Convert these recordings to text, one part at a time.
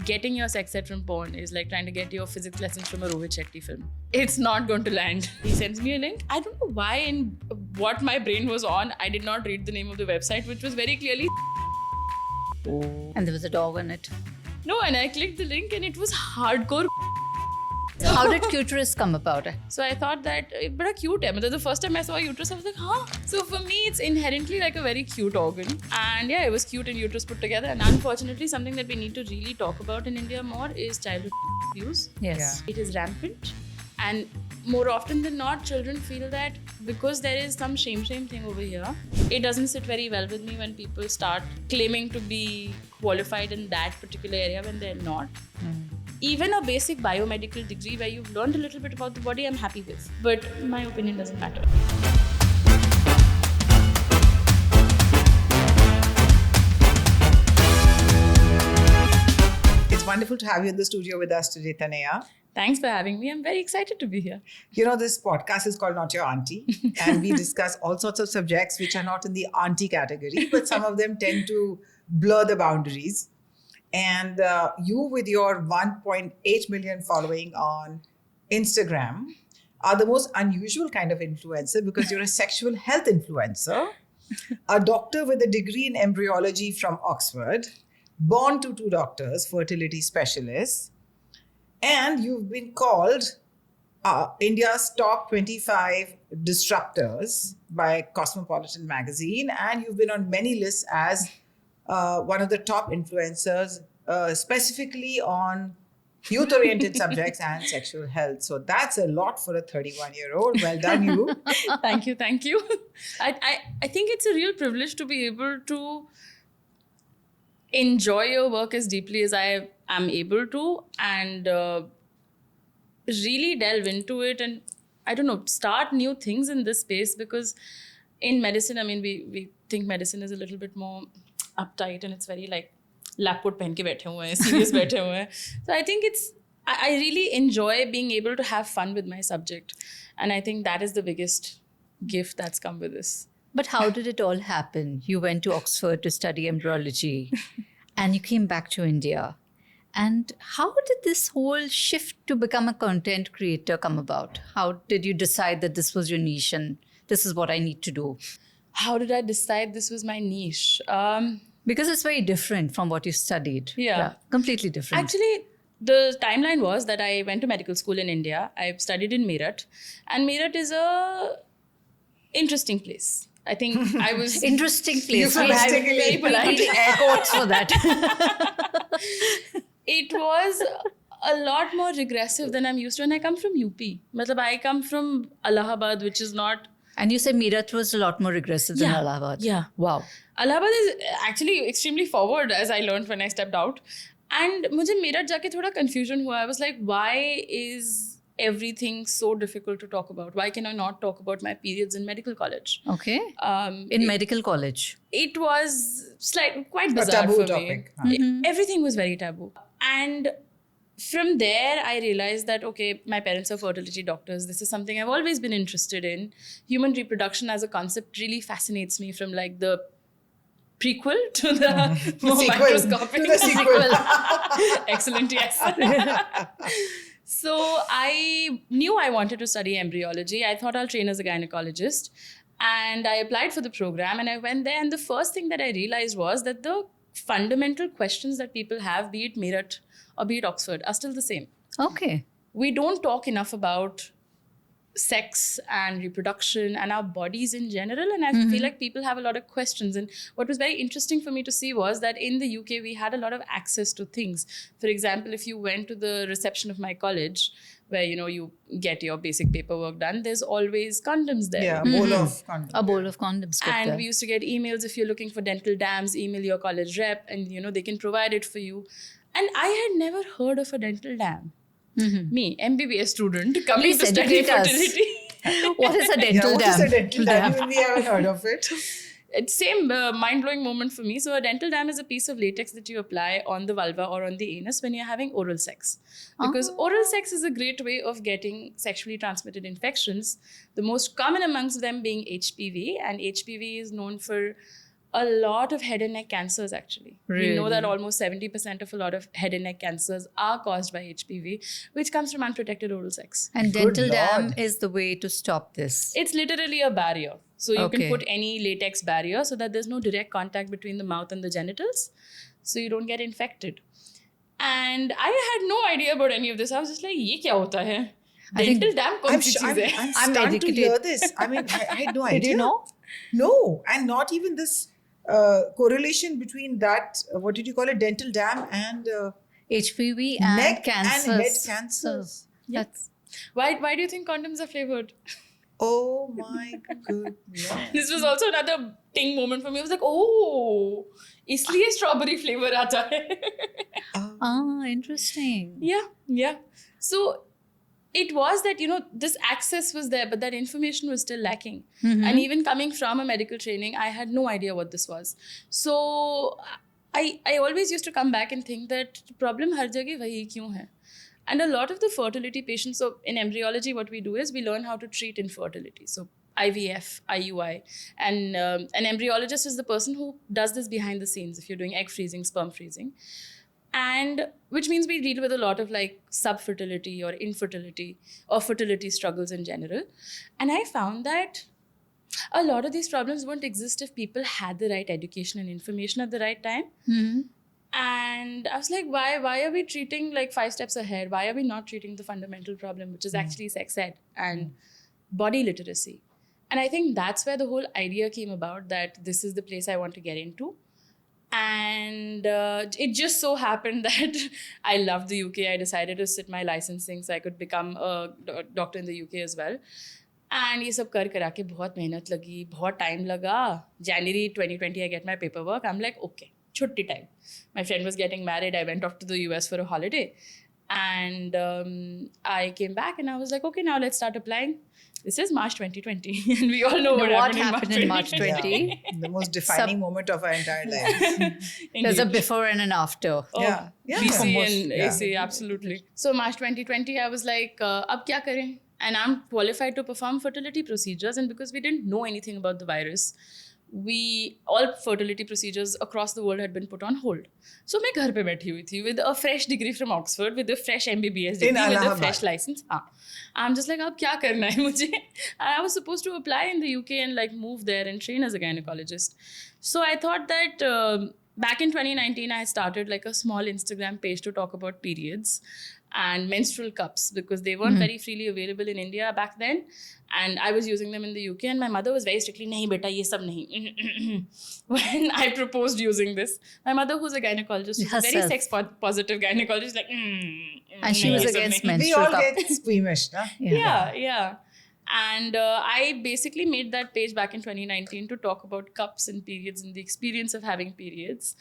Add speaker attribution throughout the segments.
Speaker 1: getting your sex ed from porn is like trying to get your physics lessons from a Rohit Shetty film. It's not going to land. He sends me a link. I don't know why and what my brain was on. I did not read the name of the website, which was very clearly.
Speaker 2: And there was a dog on it.
Speaker 1: No, and I clicked the link and it was hardcore.
Speaker 2: How did Cuterus come about?
Speaker 1: So I thought that, but cute hai. The first time I saw a uterus, I was like, huh? So for me, it's inherently like a very cute organ. And yeah, it was cute and uterus put together. And unfortunately, something that we need to really talk about in India more is childhood abuse.
Speaker 2: Yes.
Speaker 1: It is rampant. And more often than not, children feel that because there is some shame thing over here, it doesn't sit very well with me when people start claiming to be qualified in that particular area when they're not. Even a basic biomedical degree where you've learned a little bit about the body, I'm happy with. But my opinion doesn't matter.
Speaker 3: It's wonderful to have you in the studio with us today, Tanaya.
Speaker 1: Thanks for having me. I'm very excited to be here.
Speaker 3: You know, this podcast is called Not Your Auntie, and we discuss all sorts of subjects which are not in the auntie category, but some of them tend to blur the boundaries. And you, with your 1.8 million following on Instagram, are the most unusual kind of influencer because you're a sexual health influencer, a doctor with a degree in embryology from Oxford, born to two doctors, fertility specialists, and you've been called India's top 25 disruptors by Cosmopolitan magazine, and you've been on many lists as one of the top influencers, specifically on youth-oriented subjects and sexual health. So that's a lot for a 31-year-old. Well done, you.
Speaker 1: Thank you. I think it's a real privilege to be able to enjoy your work as deeply as I am able to and really delve into it and, I don't know, start new things in this space because in medicine, I mean, we think medicine is a little bit more uptight and it's very like lab coat pehen ke baithe hue hain, serious baithe hue hain. So I think I really enjoy being able to have fun with my subject. And I think that is the biggest gift that's come with this.
Speaker 2: But how did it all happen? You went to Oxford to study embryology and you came back to India. And how did this whole shift to become a content creator come about? How did you decide that this was your niche and this is what I need to do?
Speaker 1: How did I decide this was my niche?
Speaker 2: Because it's very different from what you studied.
Speaker 1: Yeah.
Speaker 2: Completely different.
Speaker 1: Actually, the timeline was that I went to medical school in India. I studied in Meerut. And Meerut is a interesting place. I think I was...
Speaker 2: Interesting place.
Speaker 3: You
Speaker 2: We have
Speaker 3: very
Speaker 2: very polite air quotes for that.
Speaker 1: It was a lot more regressive than I'm used to. And I come from UP. Matlab, I come from Allahabad, which is not...
Speaker 2: And you said Meerut was a lot more regressive than Allahabad.
Speaker 1: Yeah.
Speaker 2: Wow.
Speaker 1: Allahabad is actually extremely forward, as I learned when I stepped out. And mujhe Meerut jaake thoda confusion hua. I was like, why is everything so difficult to talk about? Why can I not talk about my periods in medical college?
Speaker 2: Okay. In medical college.
Speaker 1: It was quite
Speaker 3: A
Speaker 1: bizarre
Speaker 3: taboo
Speaker 1: for
Speaker 3: topic.
Speaker 1: me. Everything was very taboo. And from there, I realized that, okay, my parents are fertility doctors. This is something I've always been interested in. Human reproduction as a concept really fascinates me from like the prequel to the more
Speaker 3: Sequel.
Speaker 1: microscopic.
Speaker 3: To the sequel.
Speaker 1: Excellent, yes. So I knew I wanted to study embryology. I thought I'll train as a gynecologist. And I applied for the program and I went there. And the first thing that I realized was that the fundamental questions that people have, be it Meerut or be it Oxford, are still the same.
Speaker 2: Okay.
Speaker 1: We don't talk enough about sex and reproduction and our bodies in general. And I feel like people have a lot of questions. And what was very interesting for me to see was that in the UK, we had a lot of access to things. For example, if you went to the reception of my college, where, you know, you get your basic paperwork done, there's always condoms there.
Speaker 3: Yeah, a bowl of condoms.
Speaker 2: A bowl of condoms. kept
Speaker 1: And
Speaker 2: there.
Speaker 1: we used to get emails if you're looking for dental dams, email your college rep and, you know, they can provide it for you. And I had never heard of a dental dam. Me, MBBS student, coming
Speaker 2: Please
Speaker 1: to study
Speaker 2: educate us.
Speaker 1: fertility.
Speaker 2: What is a dental
Speaker 3: What
Speaker 2: dam?
Speaker 3: is a dental dam? Even we haven't heard of it.
Speaker 1: It's same mind-blowing moment for me. So a dental dam is a piece of latex that you apply on the vulva or on the anus when you're having oral sex. Because oral sex is a great way of getting sexually transmitted infections. The most common amongst them being HPV. And HPV is known for a lot of head and neck cancers actually. We know that
Speaker 2: Really?
Speaker 1: almost 70% of a lot of head and neck cancers are caused by HPV, which comes from unprotected oral sex.
Speaker 2: And
Speaker 3: Good
Speaker 2: dental dam
Speaker 3: Lord.
Speaker 2: is the way to stop this.
Speaker 1: It's literally a barrier. So you can
Speaker 2: Okay.
Speaker 1: put any latex barrier so that there's no direct contact between the mouth and the genitals, so you don't get infected. And I had no idea about any of this. I was just like, ये क्या होता है?
Speaker 2: I think-
Speaker 1: Dental dam कौन सी चीज़ है?
Speaker 3: I'm
Speaker 2: I'm
Speaker 3: stunned to
Speaker 2: educated.
Speaker 3: hear this. I mean, I had no idea.
Speaker 2: Did you know?
Speaker 3: No, and not even this correlation between that, what did you call it, dental dam and
Speaker 2: HPV and
Speaker 3: neck
Speaker 2: cancers.
Speaker 3: and head cancers.
Speaker 2: That's
Speaker 1: Why do you think condoms are flavored?
Speaker 3: Oh my goodness.
Speaker 1: This was also another ting moment for me. I was like, oh, इसलिए strawberry flavor आता है.
Speaker 2: interesting.
Speaker 1: Yeah. So it was that, this access was there, but that information was still lacking. And even coming from a medical training, I had no idea what this was. So I always used to come back and think that problem har jagah wahi kyun hai? And a lot of the fertility patients, so in embryology, what we do is we learn how to treat infertility. So IVF, IUI. And an embryologist is the person who does this behind the scenes if you're doing egg freezing, sperm freezing. And which means we deal with a lot of like subfertility or infertility or fertility struggles in general. And I found that a lot of these problems wouldn't exist if people had the right education and information at the right time. And I was like, why are we treating like 5 steps ahead? Why are we not treating the fundamental problem, which is actually sex ed and body literacy? And I think that's where the whole idea came about, that this is the place I want to get into. And it just so happened that I loved the UK. I decided to sit my licensing so I could become a doctor in the UK as well. And ये सब कर करा के बहुत मेहनत लगी, बहुत time लगा. January 2020, I get my paperwork. I'm like, okay, छुट्टी time. My friend was getting married. I went off to the US for a holiday. And I came back and I was like, okay, now let's start applying. This is March 2020. And we all know what happened
Speaker 2: in March 2020?
Speaker 3: Yeah, the most defining moment of our entire lives.
Speaker 2: There's a before and an after.
Speaker 3: Yeah.
Speaker 1: BC
Speaker 3: Almost,
Speaker 1: and
Speaker 3: yeah.
Speaker 1: AC, absolutely. So March 2020, I was like, ab kya kare? And I'm qualified to perform fertility procedures. And because we didn't know anything about the virus, all fertility procedures across the world had been put on hold. So मैं घर पे बैठी हुई थी with a fresh degree from Oxford, with a fresh MBBS degree,
Speaker 3: In
Speaker 1: with a
Speaker 3: Allahabad.
Speaker 1: fresh license. I'm just like, अब क्या करना है मुझे? And I was supposed to apply in the UK and like move there and train as a gynecologist. So I thought that back in 2019, I started like a small Instagram page to talk about periods and menstrual cups because they weren't very freely available in India back then. And I was using them in the UK, and my mother was very strictly, nahi beta, ye sab nahi. When I proposed using this, my mother, who's a gynecologist, who's a very
Speaker 2: Herself.
Speaker 1: sex-positive gynecologist, like,
Speaker 2: And she
Speaker 1: nahi,
Speaker 2: was
Speaker 1: ye sab
Speaker 2: against
Speaker 1: nahi.
Speaker 2: men.
Speaker 3: We
Speaker 2: Menstrual
Speaker 3: all
Speaker 2: cup.
Speaker 3: get squeamish, na?
Speaker 1: Yeah. And I basically made that page back in 2019 to talk about cups and periods and the experience of having periods.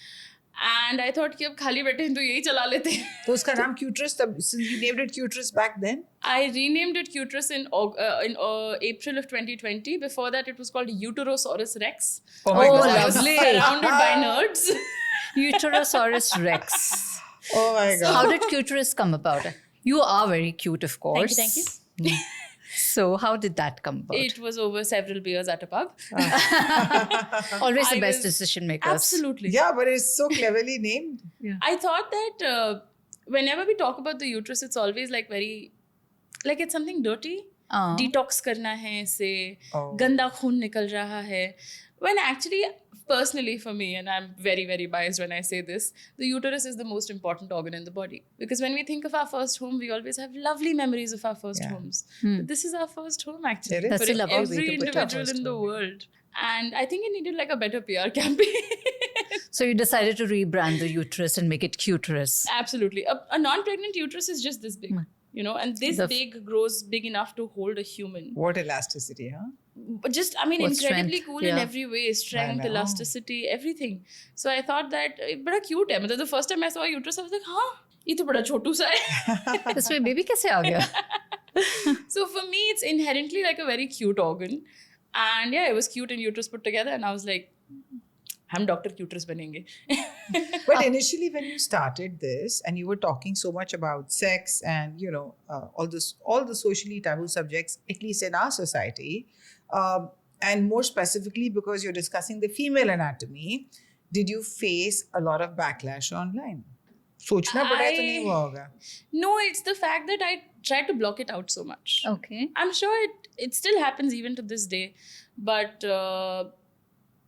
Speaker 1: And I thought कि अब खाली बैठे हैं तो यही चला लेते हैं.
Speaker 3: तो उसका नाम Cuterus, since you named it Cuterus back then?
Speaker 1: I renamed it Cuterus in April of 2020. Before that, it was called Uterosaurus Rex.
Speaker 3: Oh my
Speaker 2: Oh,
Speaker 3: God.
Speaker 1: I was
Speaker 2: lovely.
Speaker 1: surrounded by nerds.
Speaker 2: Uterosaurus rex.
Speaker 3: Oh my God.
Speaker 2: How did Cuterus come about? You are very cute, of course.
Speaker 1: Thank
Speaker 2: you. So how did that come about?
Speaker 1: It was over several beers at a pub.
Speaker 2: Always the
Speaker 1: I
Speaker 2: best
Speaker 1: was-
Speaker 2: decision makers.
Speaker 1: Absolutely.
Speaker 3: Yeah, but it's so cleverly named.
Speaker 1: I thought that whenever we talk about the uterus, it's always like very, like it's something dirty. Detox करना है इससे,
Speaker 3: Oh.
Speaker 1: गंदा खून निकल रहा है. When actually, personally for me, and I'm very, very biased when I say this, the uterus is the most important organ in the body. Because when we think of our first home, we always have lovely memories of our first
Speaker 3: Yeah.
Speaker 1: homes. But this is our first home actually.
Speaker 3: It is.
Speaker 2: That's
Speaker 1: for
Speaker 2: a lovely way
Speaker 1: every
Speaker 2: to put it.
Speaker 1: individual
Speaker 3: First
Speaker 1: in the
Speaker 3: home.
Speaker 1: world. And I think it needed like a better PR campaign.
Speaker 2: So you decided to rebrand the uterus and make it Cuterus.
Speaker 1: Absolutely. A non-pregnant uterus is just this big, and this
Speaker 2: The-
Speaker 1: big grows big enough to hold a human.
Speaker 3: What elasticity, huh?
Speaker 1: But just, I mean,
Speaker 2: What
Speaker 1: incredibly
Speaker 2: strength,
Speaker 1: cool in
Speaker 2: yeah.
Speaker 1: every way. Strength,
Speaker 3: I know.
Speaker 1: elasticity, everything. So I thought that, bada cute hai. The first time I saw a uterus, I was like, huh? ये तो बड़ा छोटू सा है.
Speaker 2: इसमें baby कैसे आ गया?
Speaker 1: So for me, it's inherently like a very cute organ. And yeah, it was cute and uterus put together. And I was like, हम doctor क्यूटरस बनेंगे.
Speaker 3: But initially, when you started this and you were talking so much about sex and all the socially taboo subjects, at least in our society, And more specifically, because you're discussing the female anatomy, did you face a lot of backlash online? सोचना पड़ा है तो नहीं हुआ होगा.
Speaker 1: No, it's the fact that I tried to block it out so much.
Speaker 2: Okay.
Speaker 1: I'm sure it still happens even to this day. But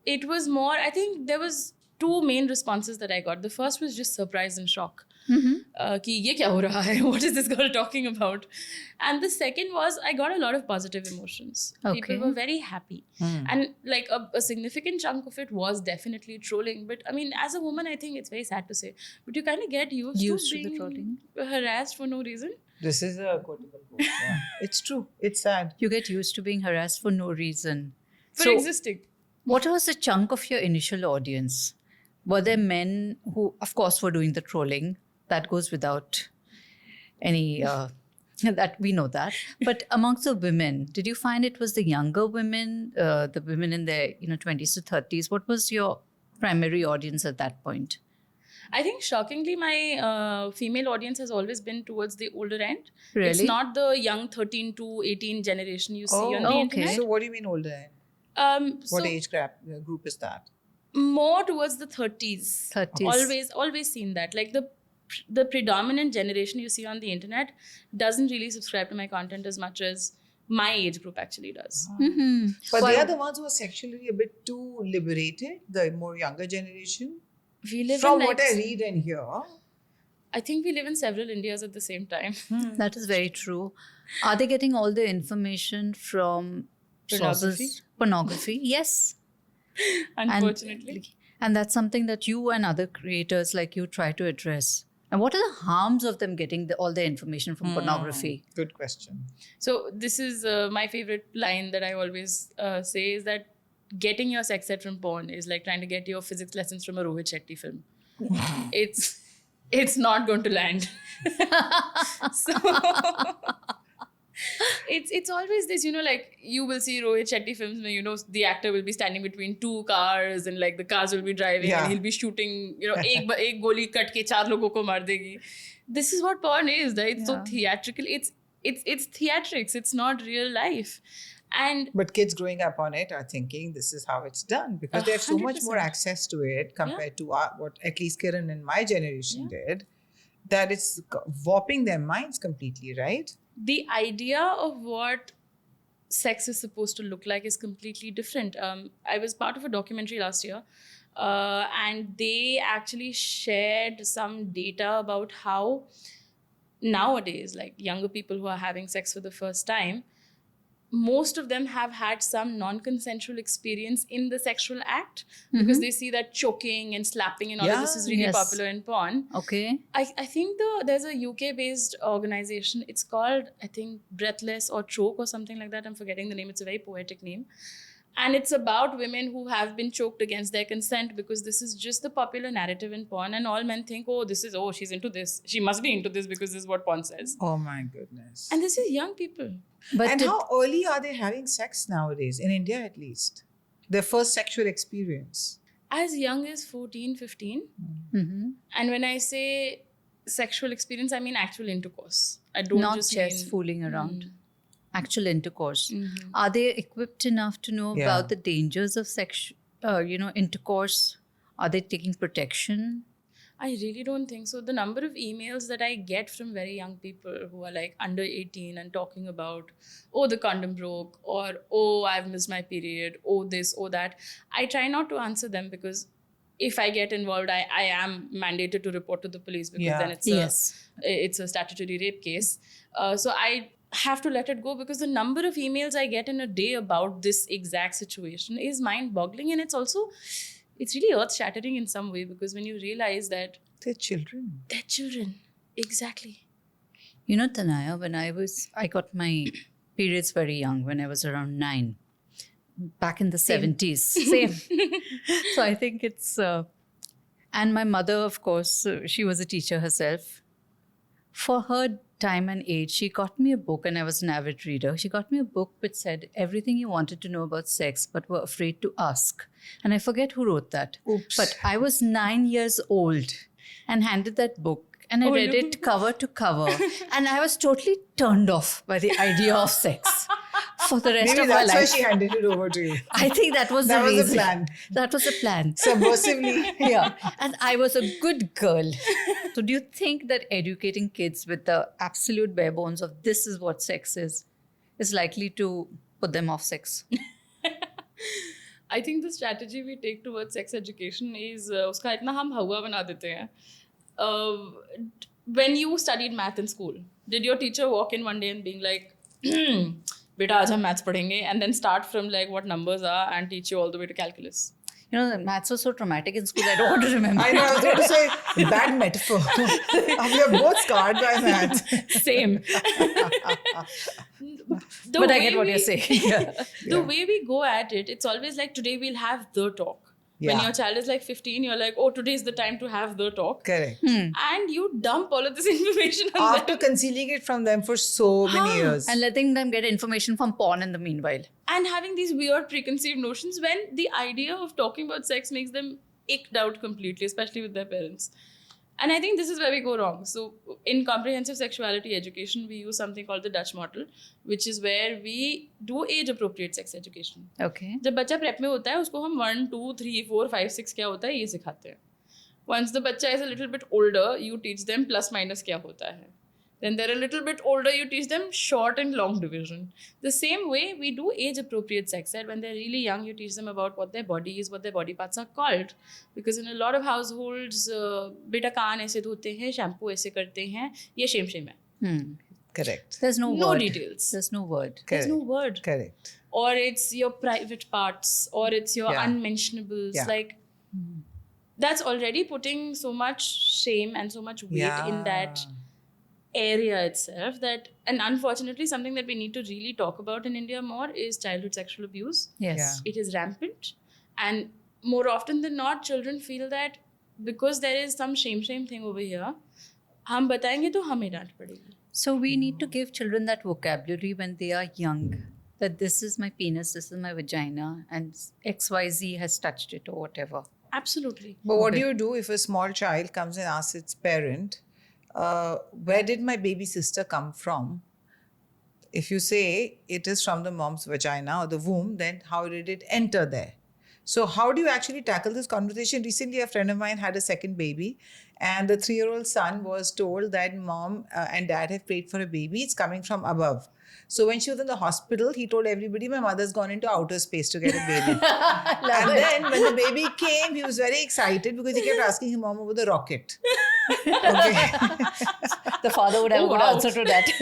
Speaker 1: it was more, I think there was two main responses that I got. The first was just surprise and shock. कि ये क्या हो रहा है? What is this girl talking about? And the second was I got a lot of positive emotions.
Speaker 2: Okay.
Speaker 1: People were very happy. And like a significant chunk of it was definitely trolling. But I mean, as a woman, I think it's very sad to say. But you kind of get used to
Speaker 2: the
Speaker 1: being
Speaker 2: trolling.
Speaker 1: harassed for no reason.
Speaker 3: This is a quotable quote. Yeah. It's true. It's sad.
Speaker 2: You get used to being harassed for no reason.
Speaker 1: For existing.
Speaker 2: What was the chunk of your initial audience? Were there men who, of course, were doing the trolling? That goes without any, that we know that. But amongst the women, did you find it was the younger women, the women in their 20s to 30s? What was your primary audience at that point?
Speaker 1: I think shockingly, my female audience has always been towards the older end.
Speaker 2: Really?
Speaker 1: It's not the young 13 to 18 generation you see on the
Speaker 2: okay.
Speaker 1: internet.
Speaker 3: So what do you mean older end? What
Speaker 1: So
Speaker 3: age group is that?
Speaker 1: more towards the 30s.
Speaker 2: 30s.
Speaker 1: Always seen that. Like the predominant generation you see on the internet doesn't really subscribe to my content as much as my age group actually does.
Speaker 3: But they are the ones who are sexually a bit too liberated, the more younger generation.
Speaker 1: We live
Speaker 3: From
Speaker 1: in
Speaker 3: what I read and hear.
Speaker 1: I think we live in several Indias at the same time.
Speaker 2: That is very true. Are they getting all the information from
Speaker 1: Pornography?
Speaker 2: sources? Pornography? Yes.
Speaker 1: Unfortunately.
Speaker 2: And that's something that you and other creators like you try to address. And what are the harms of them getting all the information from pornography?
Speaker 3: Good question.
Speaker 1: So this is my favorite line that I always say is that getting your sex ed from porn is like trying to get your physics lessons from a Rohit Shetty film. It's not going to land. So it's always this, like you will see Rohit Shetty films where, the actor will be standing between two cars and like the cars will be driving
Speaker 3: Yeah.
Speaker 1: and he'll be shooting, ek goli cut ke 4 logon ko mar degi. This is what porn is, right? It's so theatrical. It's theatrics. It's not real life. And
Speaker 3: But kids growing up on it are thinking this is how it's done because they have so much more
Speaker 1: 100%.
Speaker 3: access to it compared to what at least Kiran and my generation did, that it's warping their minds completely, right?
Speaker 1: the idea of what sex is supposed to look like is completely different. I was part of a documentary last year, and they actually shared some data about how nowadays, like younger people who are having sex for the first time, most of them have had some non-consensual experience in the sexual act because they see that choking and slapping and all of this is really
Speaker 2: Yes.
Speaker 1: popular in porn.
Speaker 2: Okay.
Speaker 1: I think there's a UK-based organization. It's called, I think, Breathless or Choke or something like that. I'm forgetting the name. It's a very poetic name. And it's about women who have been choked against their consent because this is just the popular narrative in porn. And all men think, she's into this. She must be into this because this is what porn says.
Speaker 3: Oh my goodness.
Speaker 1: And this is young people.
Speaker 2: But
Speaker 3: And how early are they having sex nowadays, in India at least? Their first sexual experience.
Speaker 1: As young as 14, 15.
Speaker 2: Mhm.
Speaker 1: And when I say sexual experience, I mean actual intercourse. I don't
Speaker 2: not
Speaker 1: just
Speaker 2: just
Speaker 1: mean
Speaker 2: fooling around. Actual intercourse.
Speaker 1: Mhm.
Speaker 2: Are they equipped enough to know
Speaker 3: Yeah.
Speaker 2: about the dangers of intercourse? Are they taking protection?
Speaker 1: I really don't think so. The number of emails that I get from very young people who are like under 18 and talking about, the condom broke, or, I've missed my period, this, that. I try not to answer them because if I get involved, I am mandated to report to the police because then it's a statutory rape case. So I have to let it go because the number of emails I get in a day about this exact situation is mind-boggling, and it's really earth-shattering in some way because when you realize that
Speaker 3: They're children.
Speaker 1: they're children. Exactly.
Speaker 2: You know, Tanaya, when I got my periods very young, when I was around 9, back in the 70s. Same. So I think it's, and my mother, of course, she was a teacher herself. For her time and age, she got me a book, and I was an avid reader. She got me a book which said everything you wanted to know about sex, but were afraid to ask. And I forget who wrote that.
Speaker 3: Oops.
Speaker 2: But I was 9 years old and handed that book. And I read it cover to cover. And I was totally turned off by the idea of sex. for the rest
Speaker 3: Maybe
Speaker 2: of our
Speaker 3: that's why
Speaker 2: life.
Speaker 3: she handed it over to you.
Speaker 2: I think that was
Speaker 3: That
Speaker 2: the
Speaker 3: was the
Speaker 2: reason.
Speaker 3: plan.
Speaker 2: That was the plan.
Speaker 3: Subversively.
Speaker 2: Yeah, and I was a good girl. So do you think that educating kids with the absolute bare bones of this is what sex is likely to put them off sex?
Speaker 1: I think the strategy we take towards sex education is उसका इतना हम हवा बना देते हैं. When you studied math in school, did your teacher walk in one day and being like, बेटा आज हम maths पढ़ेंगे, and then start from like what numbers are and teach you all the way to calculus?
Speaker 2: You know, maths was so traumatic in school, I don't want to remember.
Speaker 3: I know, I was going to say, bad metaphor. We are both scarred by math.
Speaker 1: Same.
Speaker 2: But I get what you're saying. Yeah.
Speaker 1: The way we go at it, it's always like today we'll have the talk. When
Speaker 3: Yeah.
Speaker 1: your child is like 15, you're like, oh, today's the time to have the talk.
Speaker 3: Correct.
Speaker 1: And you dump all of this information on
Speaker 3: After
Speaker 1: them.
Speaker 3: concealing it from them for so many years.
Speaker 2: And letting them get information from porn in the meanwhile.
Speaker 1: And having these weird preconceived notions when the idea of talking about sex makes them icked out completely, especially with their parents. And I think this is where we go wrong. So in comprehensive sexuality education, we use something called the Dutch model, which is where we do age-appropriate sex education.
Speaker 2: Okay.
Speaker 1: जब बच्चा prep में होता है उसको हम 1, 2, 3, 4, 5, 6 क्या होता है ये सिखाते हैं. Once the बच्चा is a little bit older, you teach them plus minus क्या होता है. Then they're a little bit older, you teach them short and long division. The same way we do age-appropriate sex ed. When they're really young, you teach them about what their body is, what their body parts are called. Because in a lot of households, बेटा कान ऐसे धोते हैं, shampoo ऐसे करते हैं, ये shame है.
Speaker 3: Correct.
Speaker 2: There's no
Speaker 1: No
Speaker 2: word.
Speaker 1: details.
Speaker 2: There's no word.
Speaker 1: There's no
Speaker 3: Correct.
Speaker 1: word.
Speaker 3: Correct.
Speaker 1: Or it's your private parts, or it's your
Speaker 3: Yeah.
Speaker 1: unmentionables.
Speaker 3: Yeah.
Speaker 1: Like, that's already putting so much shame and so much weight in that area itself that, and unfortunately something that we need to really talk about in India more is childhood sexual abuse.
Speaker 2: Yes.
Speaker 3: Yeah.
Speaker 1: It is rampant, and more often than not children feel that because there is some shame thing over here, हम बताएंगे तो हमें डांट पड़ेगी.
Speaker 2: So we need to give children that vocabulary when they are young. That this is my penis, this is my vagina, and XYZ has touched it or whatever.
Speaker 1: Absolutely.
Speaker 3: But what
Speaker 2: Okay.
Speaker 3: do you do if a small child comes and asks its parent, where did my baby sister come from? If you say it is from the mom's vagina or the womb, then how did it enter there? So how do you actually tackle this conversation? Recently, a friend of mine had a second baby, and the 3-year-old son was told that mom and dad have prayed for a baby. It's coming from above. So when she was in the hospital, he told everybody, my mother's gone into outer space to get a baby. And then when the baby came, he was very excited because he kept asking his mom about the rocket. Okay.
Speaker 2: The father would have
Speaker 1: Oh,
Speaker 2: a good
Speaker 1: wow.
Speaker 2: answer to that.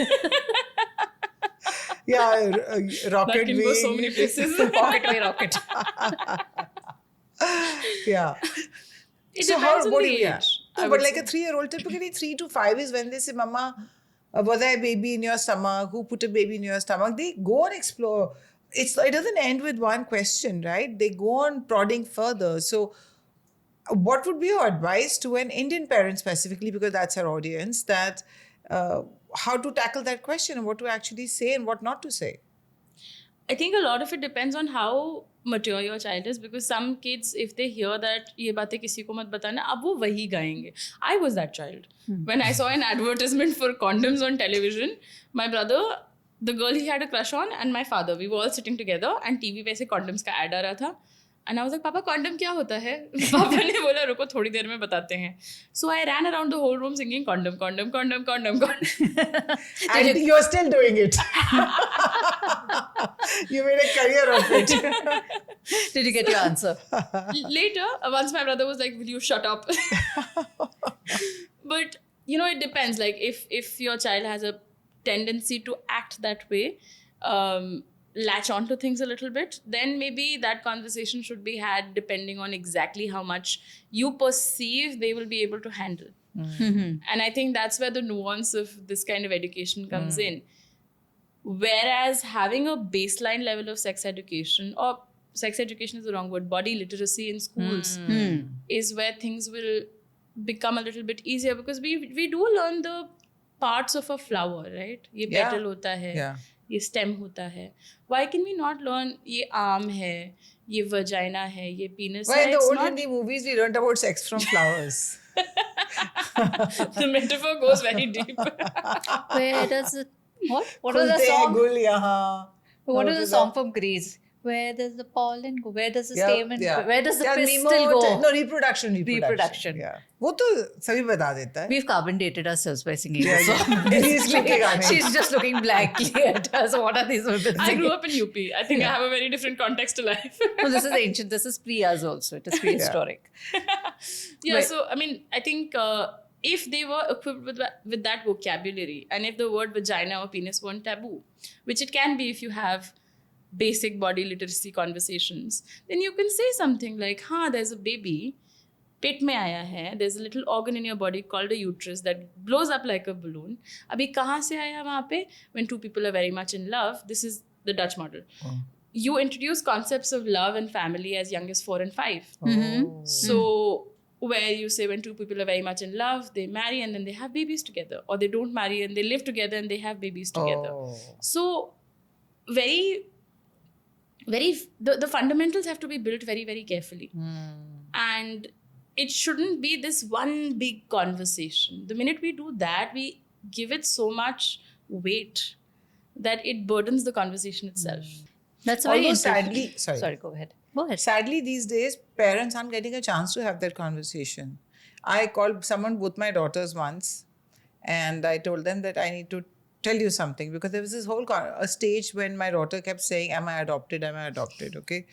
Speaker 3: Yeah,
Speaker 1: That
Speaker 3: rocket
Speaker 1: can go so many places.
Speaker 2: Rocket way rocket.
Speaker 3: Yeah.
Speaker 1: It
Speaker 3: So
Speaker 1: depends on
Speaker 3: what
Speaker 1: the
Speaker 3: do you, yeah.
Speaker 1: age.
Speaker 3: No,
Speaker 1: I
Speaker 3: but
Speaker 1: would
Speaker 3: like
Speaker 1: say.
Speaker 3: a 3-year-old, typically 3 to 5 is when they say, Mama, was there a baby in your stomach? Who put a baby in your stomach? They go and explore. It doesn't end with one question, right? They go on prodding further. So what would be your advice to an Indian parent specifically, because that's our audience, that how to tackle that question and what to actually say and what not to say?
Speaker 1: I think a lot of it depends on how mature your child is, because some kids, if they hear that ये बातें किसी को मत बताना, अब वो वही गाएंगे. I was that child. When I saw an advertisement for condoms on television, my brother, the girl he had a crush on, and my father, we were all sitting together and TV पे ऐसे condoms का ad आ रहा था. And I was like, Papa, condom क्या होता है? पापा ने बोला रुको थोड़ी देर में बताते हैं. So I ran around the whole room singing condom, condom, condom, condom, condom.
Speaker 3: And you're still doing it. You made a career of it.
Speaker 2: Did you get your answer?
Speaker 1: Later, once my brother was like, will you shut up? But, you know, it depends. Like, if your child has a tendency to act that way, latch on to things a little bit, then maybe that conversation should be had depending on exactly how much you perceive they will be able to handle. And I think that's where the nuance of this kind of education comes in. Whereas having a baseline level of sex education, or sex education is the wrong word, body literacy in schools is where things will become a little bit easier, because we do learn the parts of a flower, right? ये
Speaker 3: Yeah.
Speaker 1: petal होता है,
Speaker 3: Yeah.
Speaker 1: ये stem होता है. Why can we not learn ये arm है, ये vagina है, ये penis
Speaker 3: Well,
Speaker 1: है?
Speaker 3: in the
Speaker 1: It's
Speaker 3: old
Speaker 1: not-
Speaker 3: Hindi movies, we learned about sex from flowers.
Speaker 1: The metaphor goes very deep.
Speaker 2: Where does it? What was
Speaker 3: Khulte
Speaker 2: the
Speaker 3: hain
Speaker 2: song?
Speaker 3: gul yahan,
Speaker 2: What
Speaker 3: What
Speaker 2: is the
Speaker 3: is
Speaker 2: song
Speaker 3: that?
Speaker 2: from Grease? Where does the pollen go? Where does the
Speaker 3: Yeah,
Speaker 2: stamen
Speaker 3: yeah.
Speaker 2: go? Where does the
Speaker 3: Yeah,
Speaker 2: pistil
Speaker 3: Nemo-
Speaker 2: go?
Speaker 3: No, reproduction.
Speaker 2: Reproduction.
Speaker 3: Yeah. वो तो सभी बता देता है.
Speaker 2: We've carbon dated ourselves by singing
Speaker 3: Yeah,
Speaker 2: this song.
Speaker 3: Grease के
Speaker 2: Basically,
Speaker 3: गाने.
Speaker 2: she's just looking blankly at us. What are these women
Speaker 1: I
Speaker 2: singing?
Speaker 1: grew up in UP. I think I have a very different context to life.
Speaker 2: No, this is ancient. This is pre-us also. It is prehistoric.
Speaker 1: Yeah,
Speaker 2: Wait.
Speaker 1: so I mean, I think if they were equipped with that vocabulary, and if the word vagina or penis weren't taboo, which it can be if you have basic body literacy conversations, then you can say something like, "Huh, there's a baby, पेट में आया है, there's a little organ in your body called a uterus that blows up like a balloon. अभी कहाँ से आया वहाँ पे? When two people are very much in love, this is the Dutch model. You introduce concepts of love and family as young as 4 and 5.
Speaker 3: Oh.
Speaker 1: So where you say when two people are very much in love, they marry and then they have babies together, or they don't marry and they live together and they have babies together.
Speaker 3: Oh.
Speaker 1: So very, very, the fundamentals have to be built very, very carefully. And it shouldn't be this one big conversation. The minute we do that, we give it so much weight that it burdens the conversation itself.
Speaker 2: That's very
Speaker 3: Although
Speaker 2: interesting.
Speaker 3: sadly, sorry.
Speaker 2: Go ahead. Go ahead.
Speaker 3: Sadly, these days, parents aren't getting a chance to have that conversation. I called someone, both my daughters once, and I told them that I need to tell you something, because there was this whole a stage when my daughter kept saying, "Am I adopted? Am I adopted?" Okay,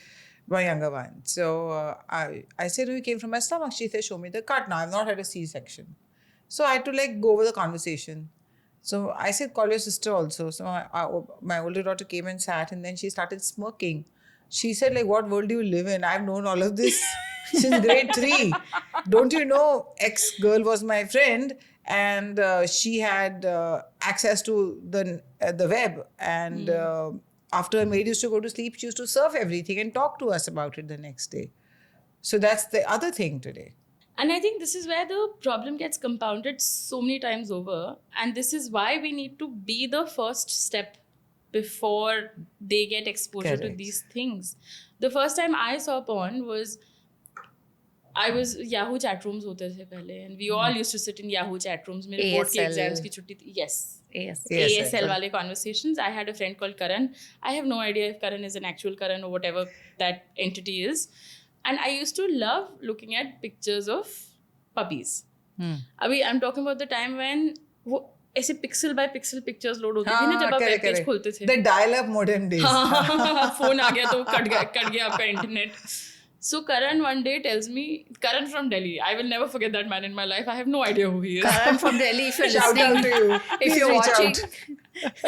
Speaker 3: my younger one. So I said, "You came from my stomach." She said, "Show me the cut now. I've not had a C-section." So I had to like go over the conversation. So I said, "Call your sister also." So my older daughter came and sat, and then she started smirking. She said, like, "What world do you live in? I've known all of this since grade 3. Don't you know ex-girl was my friend, and she had access to the web, and after her maid used to go to sleep, she used to surf everything and talk to us about it the next day." So that's the other thing today.
Speaker 1: And I think this is where the problem gets compounded so many times over. And this is why we need to be the first step before they get exposure to
Speaker 3: Correct.
Speaker 1: these things. The first time I saw porn was, I was Yahoo chat rooms hote the pehle, and we all used to sit in Yahoo chat rooms. Mere board ke
Speaker 2: ASL.
Speaker 1: exams ki chutti thi. Yes.
Speaker 2: Yes.
Speaker 1: ASL wale conversations. I had a friend called Karan. I have no idea if Karan is an actual Karan or whatever that entity is. And I used to love looking at pictures of puppies. Abhi, I'm talking about the time when वो ऐसे pixel by pixel pictures load होती थी ना जब आप
Speaker 3: correct,
Speaker 1: web page
Speaker 3: correct.
Speaker 1: खोलते थे.
Speaker 3: The dial-up modem days.
Speaker 1: Phone आ गया तो कट गया आपका internet. So Karan one day tells me, Karan from Delhi, I will never forget that man in my life. I have no idea who he is.
Speaker 2: Karan from Delhi, if you're
Speaker 3: Shout out
Speaker 2: listening,
Speaker 3: to you.
Speaker 2: if
Speaker 3: Please
Speaker 2: you're
Speaker 3: reach
Speaker 2: watching,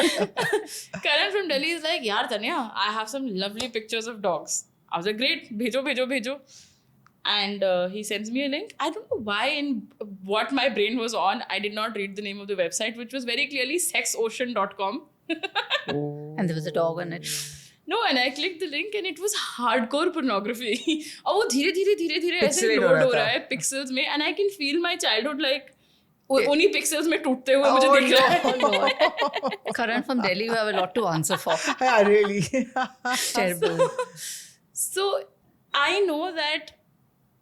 Speaker 3: out.
Speaker 1: Karan from Delhi is like, yaar Tanya, I have some lovely pictures of dogs. I was like, great, bhejo. And he sends me a link. I don't know why and what my brain was on. I did not read the name of the website, which was very clearly sexocean.com.
Speaker 2: and there was a dog on it.
Speaker 1: No, and I clicked the link and it was hardcore pornography. और वो धीरे ऐसे
Speaker 3: Pixelate
Speaker 1: load
Speaker 3: हो
Speaker 1: हो
Speaker 3: रहा
Speaker 1: रहा
Speaker 3: था.
Speaker 1: है pixels में, and I can feel my childhood like उन्हीं pixels में टूटते हुए मुझे
Speaker 3: Oh,
Speaker 1: दिख रहा है.
Speaker 2: Karan from Delhi, you have a lot to answer for.
Speaker 3: Yeah, really.
Speaker 2: Terrible.
Speaker 1: So I know that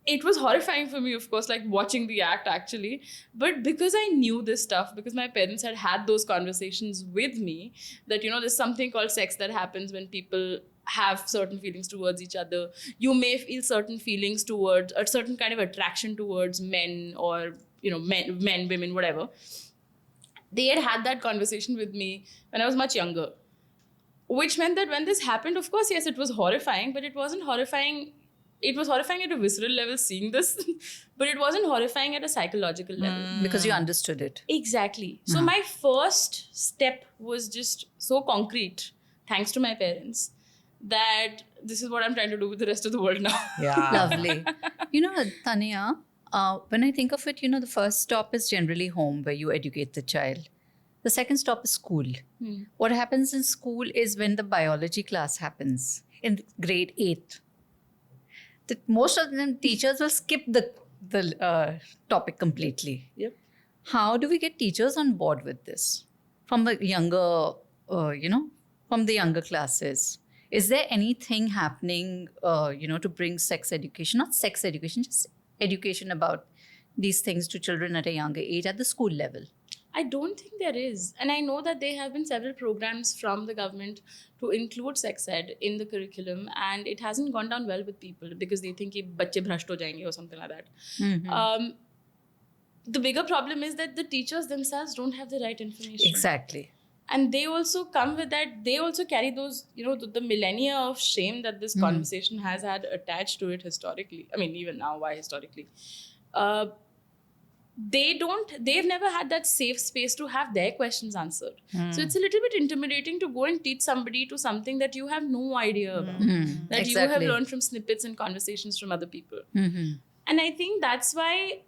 Speaker 1: it was horrifying for me, of course, like watching the act actually. But because I knew this stuff, because my parents had those conversations with me, that, you know, there's something called sex that happens when people have certain feelings towards each other. You may feel certain feelings towards a certain kind of attraction towards men, or, you know, men, women, whatever. They had that conversation with me when I was much younger. Which meant that when this happened, of course, yes, it was horrifying, but it wasn't horrifying. It was horrifying at a visceral level seeing this, but it wasn't horrifying at a psychological level.
Speaker 2: Because you understood it.
Speaker 1: Exactly. So my first step was just so concrete, thanks to my parents, that this is what I'm trying to do with the rest of the world now.
Speaker 3: Yeah.
Speaker 2: Lovely. You know, Tanya, when I think of it, you know, the first stop is generally home, where you educate the child. The second stop is school. What happens in school is when the biology class happens in grade 8. Most of them teachers will skip the topic completely.
Speaker 1: Yep.
Speaker 2: How do we get teachers on board with this from the younger, from the younger classes? Is there anything happening, to bring sex education, not sex education, just education about these things to children at a younger age at the school level?
Speaker 1: I don't think there is. And I know that there have been several programs from the government to include sex ed in the curriculum, and it hasn't gone down well with people because they think कि बच्चे भ्रष्ट हो जाएंगे or something like that. The bigger problem is that the teachers themselves don't have the right information.
Speaker 2: Exactly.
Speaker 1: And they also come with that, they also carry those, the millennia of shame that this conversation has had attached to it historically. I mean, even now, why historically? They've never had that safe space to have their questions answered. So it's a little bit intimidating to go and teach somebody to something that you have no idea about, that you have learned from snippets and conversations from other people. And I think that's why,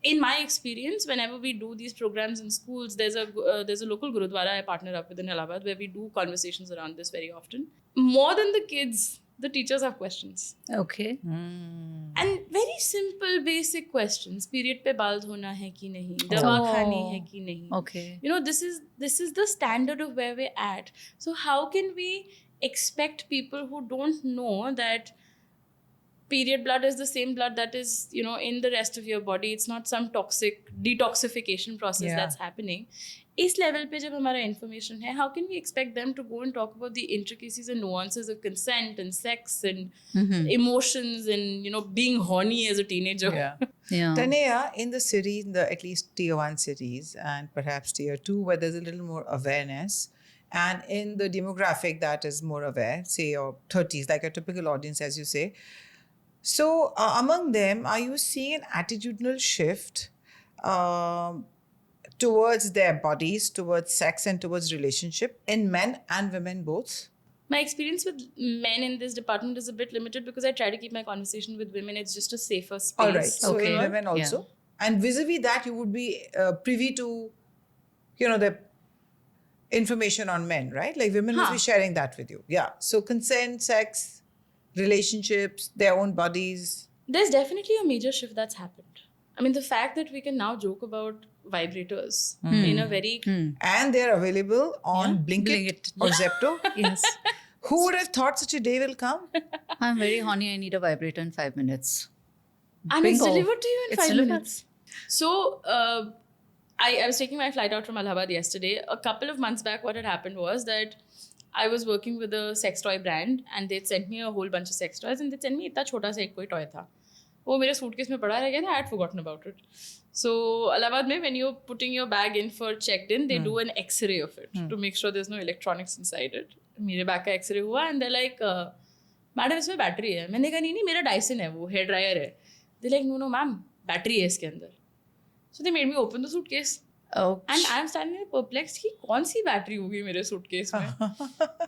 Speaker 1: in my experience, whenever we do these programs in schools, there's a local Gurudwara I partner up with in Allahabad where we do conversations around this very often. More than the kids, the teachers have questions.
Speaker 2: Okay.
Speaker 1: And very simple, basic questions. Period pe baal dhona hai ki nahi? Dawa khani hai ki nahi?
Speaker 2: Okay.
Speaker 1: This is the standard of where we're at. So how can we expect people who don't know that period blood is the same blood that is, in the rest of your body? It's not some toxic detoxification process that's happening. इस level पे जब हमारा information है, how can we expect them to go and talk about the intricacies and nuances of consent and sex and emotions and, being horny as a teenager?
Speaker 2: Yeah.
Speaker 3: Tanea, in the cities, at least tier 1 cities and perhaps tier 2, where there's a little more awareness, and in the demographic that is more aware, say your 30s, like a typical audience, as you say. So among them, are you seeing an attitudinal shift towards their bodies, towards sex and towards relationship in men and women both?
Speaker 1: My experience with men in this department is a bit limited because I try to keep my conversation with women. It's just a safer space.
Speaker 3: All right. So
Speaker 2: Okay.
Speaker 3: in women also. And vis-a-vis that, you would be privy to, the information on men, right? Like women will be sharing that with you. Yeah. So consent, sex, relationships, their own bodies.
Speaker 1: There's definitely a major shift that's happened. I mean, the fact that we can now joke about vibrators in a very...
Speaker 3: And they're available on Blinkit or Zepto.
Speaker 2: Yes.
Speaker 3: Who would have thought such a day will come?
Speaker 2: I'm very horny. I need a vibrator in 5 minutes.
Speaker 1: And it's
Speaker 2: Bingo.
Speaker 1: delivered to you in
Speaker 2: It's
Speaker 1: 5
Speaker 2: delivered.
Speaker 1: minutes. So, I was taking my flight out from Allahabad yesterday. A couple of months back, what had happened was that I was working with a sex toy brand and they'd sent me a whole bunch of sex toys and they'd sent me इतना छोटा सा एक कोई toy था. वो मेरे suitcase में पड़ा रह गया था. I had forgotten about it. So Allahabad में, when you're putting your bag in for checked in, they do an X-ray of it to make sure there's no electronics inside it. मेरे bag का X-ray हुआ and they're like, madam इसमें battery है. मैंने कहा नहीं मेरा Dyson है, वो hair dryer है. They're like, no ma'am, battery है इसके अंदर. So they made me open the suitcase.
Speaker 2: Oh.
Speaker 1: And I'm standing there perplexed कि कौन सी बैटरी होगी मेरे सूटकेस में.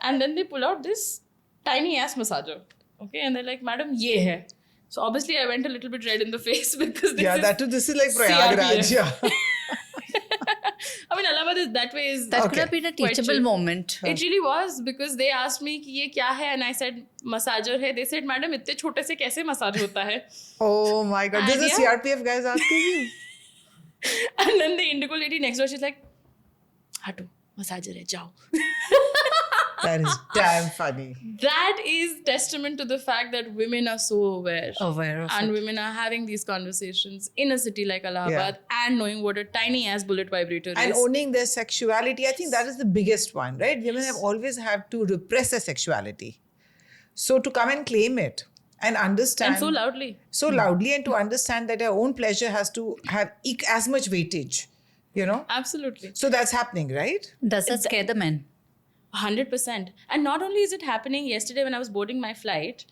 Speaker 1: And then they pull out this tiny ass massager. Okay, and they're like, madam, ये है. So obviously I went a little bit red in the face because
Speaker 3: this is like Prayagraj.
Speaker 1: CRPF. I mean, Allahabad is that way is
Speaker 2: That could have been a
Speaker 1: quite
Speaker 2: teachable
Speaker 1: chill.
Speaker 2: moment.
Speaker 1: It really was because they asked me कि ये क्या है and I said massager है. They said, madam, इतने छोटे से कैसे massage होता है?
Speaker 3: Oh my God. This is CRPF guys asking you.
Speaker 1: And then the indigo lady next door, she's like, Hatu, massager hai, jao.
Speaker 3: That is damn funny.
Speaker 1: That is testament to the fact that women are so aware.
Speaker 2: Aware of
Speaker 1: And
Speaker 2: it.
Speaker 1: women are having these conversations in a city like Allahabad and knowing what a tiny ass bullet vibrator
Speaker 3: And
Speaker 1: is.
Speaker 3: owning their sexuality. I think that is the biggest one, right? Women have always had to repress their sexuality. So to come and claim it and understand.
Speaker 1: And so loudly.
Speaker 3: So loudly, and to understand that our own pleasure has to have as much weightage,
Speaker 1: Absolutely.
Speaker 3: So that's happening, right?
Speaker 2: Does that scare the men?
Speaker 1: 100%. And not only is it happening, yesterday when I was boarding my flight,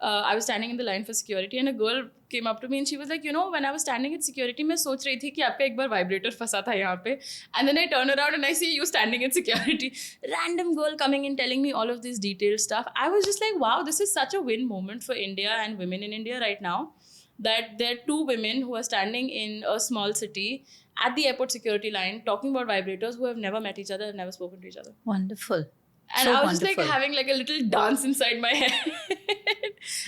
Speaker 1: I was standing in the line for security and a girl came up to me and she was like, when I was standing at security, मैं सोच रही थी कि आपका एक बार vibrator फंसा था यहाँ पे. And then I turn around and I see you standing in security. Random girl coming in telling me all of this detailed stuff. I was just like, wow, this is such a win moment for India and women in India right now. That there are two women who are standing in a small city at the airport security line talking about vibrators who have never met each other, have never spoken to each other.
Speaker 2: Wonderful.
Speaker 1: And
Speaker 2: So
Speaker 1: I was just like
Speaker 2: wonderful.
Speaker 1: having like a little dance inside my head.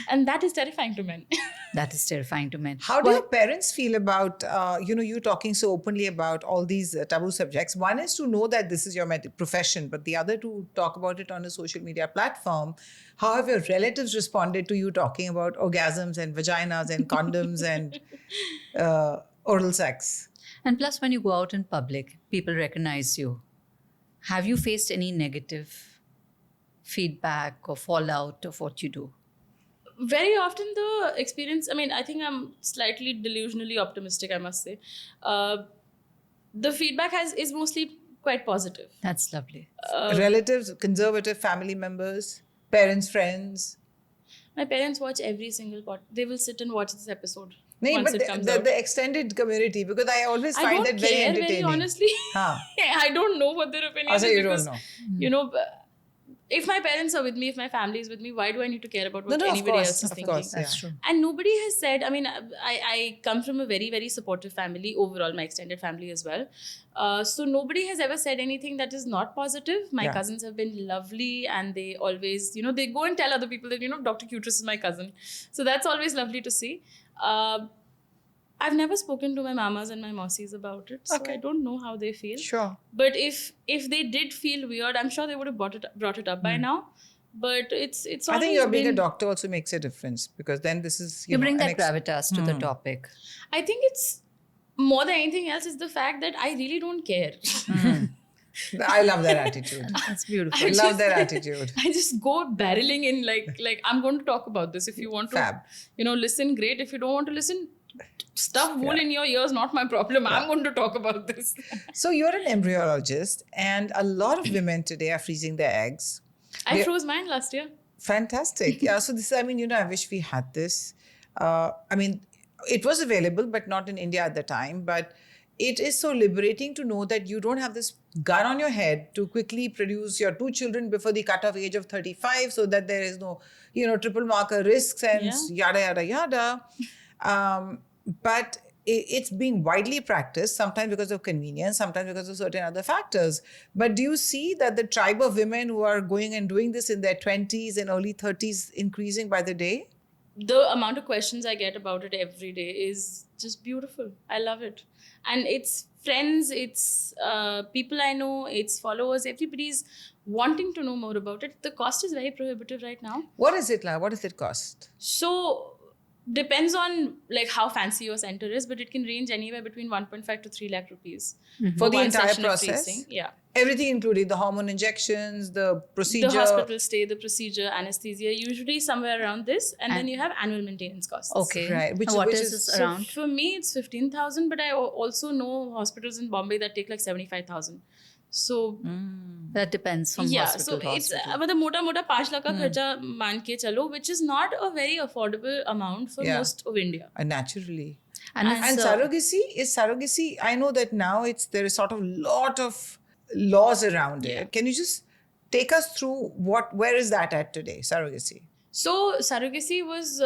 Speaker 1: And that is terrifying to men.
Speaker 2: That is terrifying to men.
Speaker 3: How do your parents feel about, you talking so openly about all these taboo subjects? One is to know that this is your profession, but the other to talk about it on a social media platform. How have your relatives responded to you talking about orgasms and vaginas and condoms and oral sex?
Speaker 2: And plus, when you go out in public, people recognize you. Have you faced any negative feedback or fallout of what you do?
Speaker 1: Very often the experience, I mean, I think I'm slightly delusionally optimistic, I must say. The feedback is mostly quite positive.
Speaker 2: That's lovely.
Speaker 3: Relatives, conservative family members, parents, friends.
Speaker 1: My parents watch every single they will sit and watch this episode
Speaker 3: No,
Speaker 1: once
Speaker 3: but
Speaker 1: it comes
Speaker 3: the,
Speaker 1: out.
Speaker 3: the extended community, because I always
Speaker 1: I
Speaker 3: find
Speaker 1: don't
Speaker 3: that very
Speaker 1: care,
Speaker 3: entertaining.
Speaker 1: very honestly.
Speaker 3: Huh.
Speaker 1: I don't know what their opinion
Speaker 3: Also,
Speaker 1: is
Speaker 3: you don't
Speaker 1: because,
Speaker 3: know.
Speaker 1: you know, if my parents are with me, if my family is with me, why do I need to care about what
Speaker 3: No, of
Speaker 1: anybody
Speaker 3: course,
Speaker 1: else is
Speaker 3: of
Speaker 1: thinking?
Speaker 3: course,
Speaker 2: That's
Speaker 3: yeah.
Speaker 2: true.
Speaker 1: And nobody has said, I mean, I come from a very, very supportive family, overall, my extended family as well. So nobody has ever said anything that is not positive. My
Speaker 3: Yeah.
Speaker 1: cousins have been lovely and they always, you know, they go and tell other people that, you know, Dr. Cutress is my cousin. So that's always lovely to see. I've never spoken to my mamas and my mausis about it. So
Speaker 3: Okay.
Speaker 1: I don't know how they feel.
Speaker 3: Sure.
Speaker 1: But if they did feel weird, I'm sure they would have brought it up by now. But it's
Speaker 3: I
Speaker 1: always
Speaker 3: think your being a
Speaker 1: been,
Speaker 3: doctor also makes a difference, because then this is
Speaker 2: You
Speaker 3: know,
Speaker 2: bring
Speaker 3: an
Speaker 2: that gravitas to the topic.
Speaker 1: I think it's more than anything else is the fact that I really don't care.
Speaker 3: I love that attitude.
Speaker 2: That's beautiful.
Speaker 3: I love that attitude.
Speaker 1: I just go barreling in like I'm going to talk about this. If you want to,
Speaker 3: Fab.
Speaker 1: you know, listen, great. If you don't want to listen, stuff wool in your ears, not my problem. I'm going to talk about this.
Speaker 3: So you're an embryologist, and a lot of women today are freezing their eggs.
Speaker 1: I froze mine last year.
Speaker 3: Fantastic. Yeah. So this, I mean, you know, I wish we had this. I mean, it was available, but not in India at the time. But it is so liberating to know that you don't have this gun on your head to quickly produce your 2 children before the cutoff age of 35, so that there is no, you know, triple marker risks and yada, yada, yada. But it's being widely practiced, sometimes because of convenience, sometimes because of certain other factors. But do you see that the tribe of women who are going and doing this in their 20s and early 30s increasing by the day?
Speaker 1: The amount of questions I get about it every day is just beautiful. I love it. And it's friends, it's people I know, it's followers, everybody's wanting to know more about it. The cost is very prohibitive right now.
Speaker 3: What is it like? What does it cost?
Speaker 1: So depends on like how fancy your center is, but it can range anywhere between 1.5 to 3 lakh rupees.
Speaker 3: For the
Speaker 1: one
Speaker 3: entire
Speaker 1: session of
Speaker 3: process?
Speaker 1: freezing. Yeah.
Speaker 3: Everything included, the hormone injections, the procedure.
Speaker 1: The hospital stay, the procedure, anesthesia, usually somewhere around this. And then you have annual maintenance costs.
Speaker 2: Okay.
Speaker 3: Right.
Speaker 2: And what is this
Speaker 1: So
Speaker 2: around?
Speaker 1: for me, it's 15,000, but I also know hospitals in Bombay that take like 75,000. So
Speaker 2: That depends from
Speaker 1: yeah,
Speaker 2: hospital
Speaker 1: so
Speaker 2: to
Speaker 1: it's
Speaker 2: hospital.
Speaker 1: मतलब मोटा मोटा 5 लाख का खर्चा मान के चलो, which is not a very affordable amount for
Speaker 3: Yeah.
Speaker 1: most of India.
Speaker 3: Naturally.
Speaker 2: And
Speaker 3: And
Speaker 2: it's,
Speaker 3: surrogacy, I know that now there is sort of lot of laws around it. Can you just take us through where is that at today, surrogacy?
Speaker 1: So surrogacy was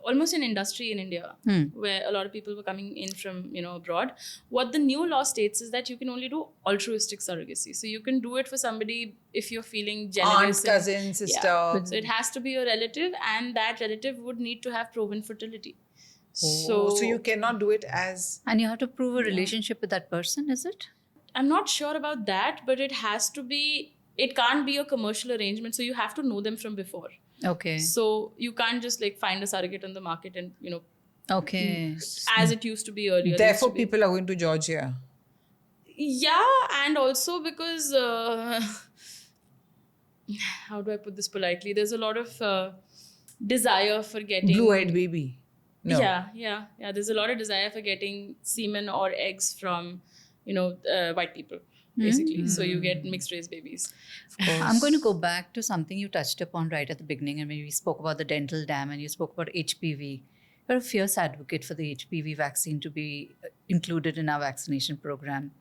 Speaker 1: almost an industry in India where a lot of people were coming in from, you know, abroad. What the new law states is that you can only do altruistic surrogacy. So you can do it for somebody if you're feeling generous.
Speaker 3: Aunt, cousin, sister.
Speaker 1: Yeah. So it has to be a relative, and that relative would need to have proven fertility.
Speaker 3: So you cannot do it as...
Speaker 2: and you have to prove a relationship with that person, is it?
Speaker 1: I'm not sure about that, but it has to be, it can't be a commercial arrangement. So you have to know them from before.
Speaker 2: Okay.
Speaker 1: So you can't just like find a surrogate on the market and, you know,
Speaker 2: Okay.
Speaker 1: as it used to be earlier. There used
Speaker 3: Therefore,
Speaker 1: to be-
Speaker 3: people are going to Georgia.
Speaker 1: Yeah, and also because, how do I put this politely? There's a lot of desire for getting...
Speaker 3: Blue-eyed baby. No.
Speaker 1: Yeah. There's a lot of desire for getting semen or eggs from, you know, white people, basically. So you get mixed race babies.
Speaker 2: I'm going to go back to something you touched upon right at the beginning, and when we spoke about the dental dam and you spoke about HPV. You're a fierce advocate for the HPV vaccine to be included in our vaccination program.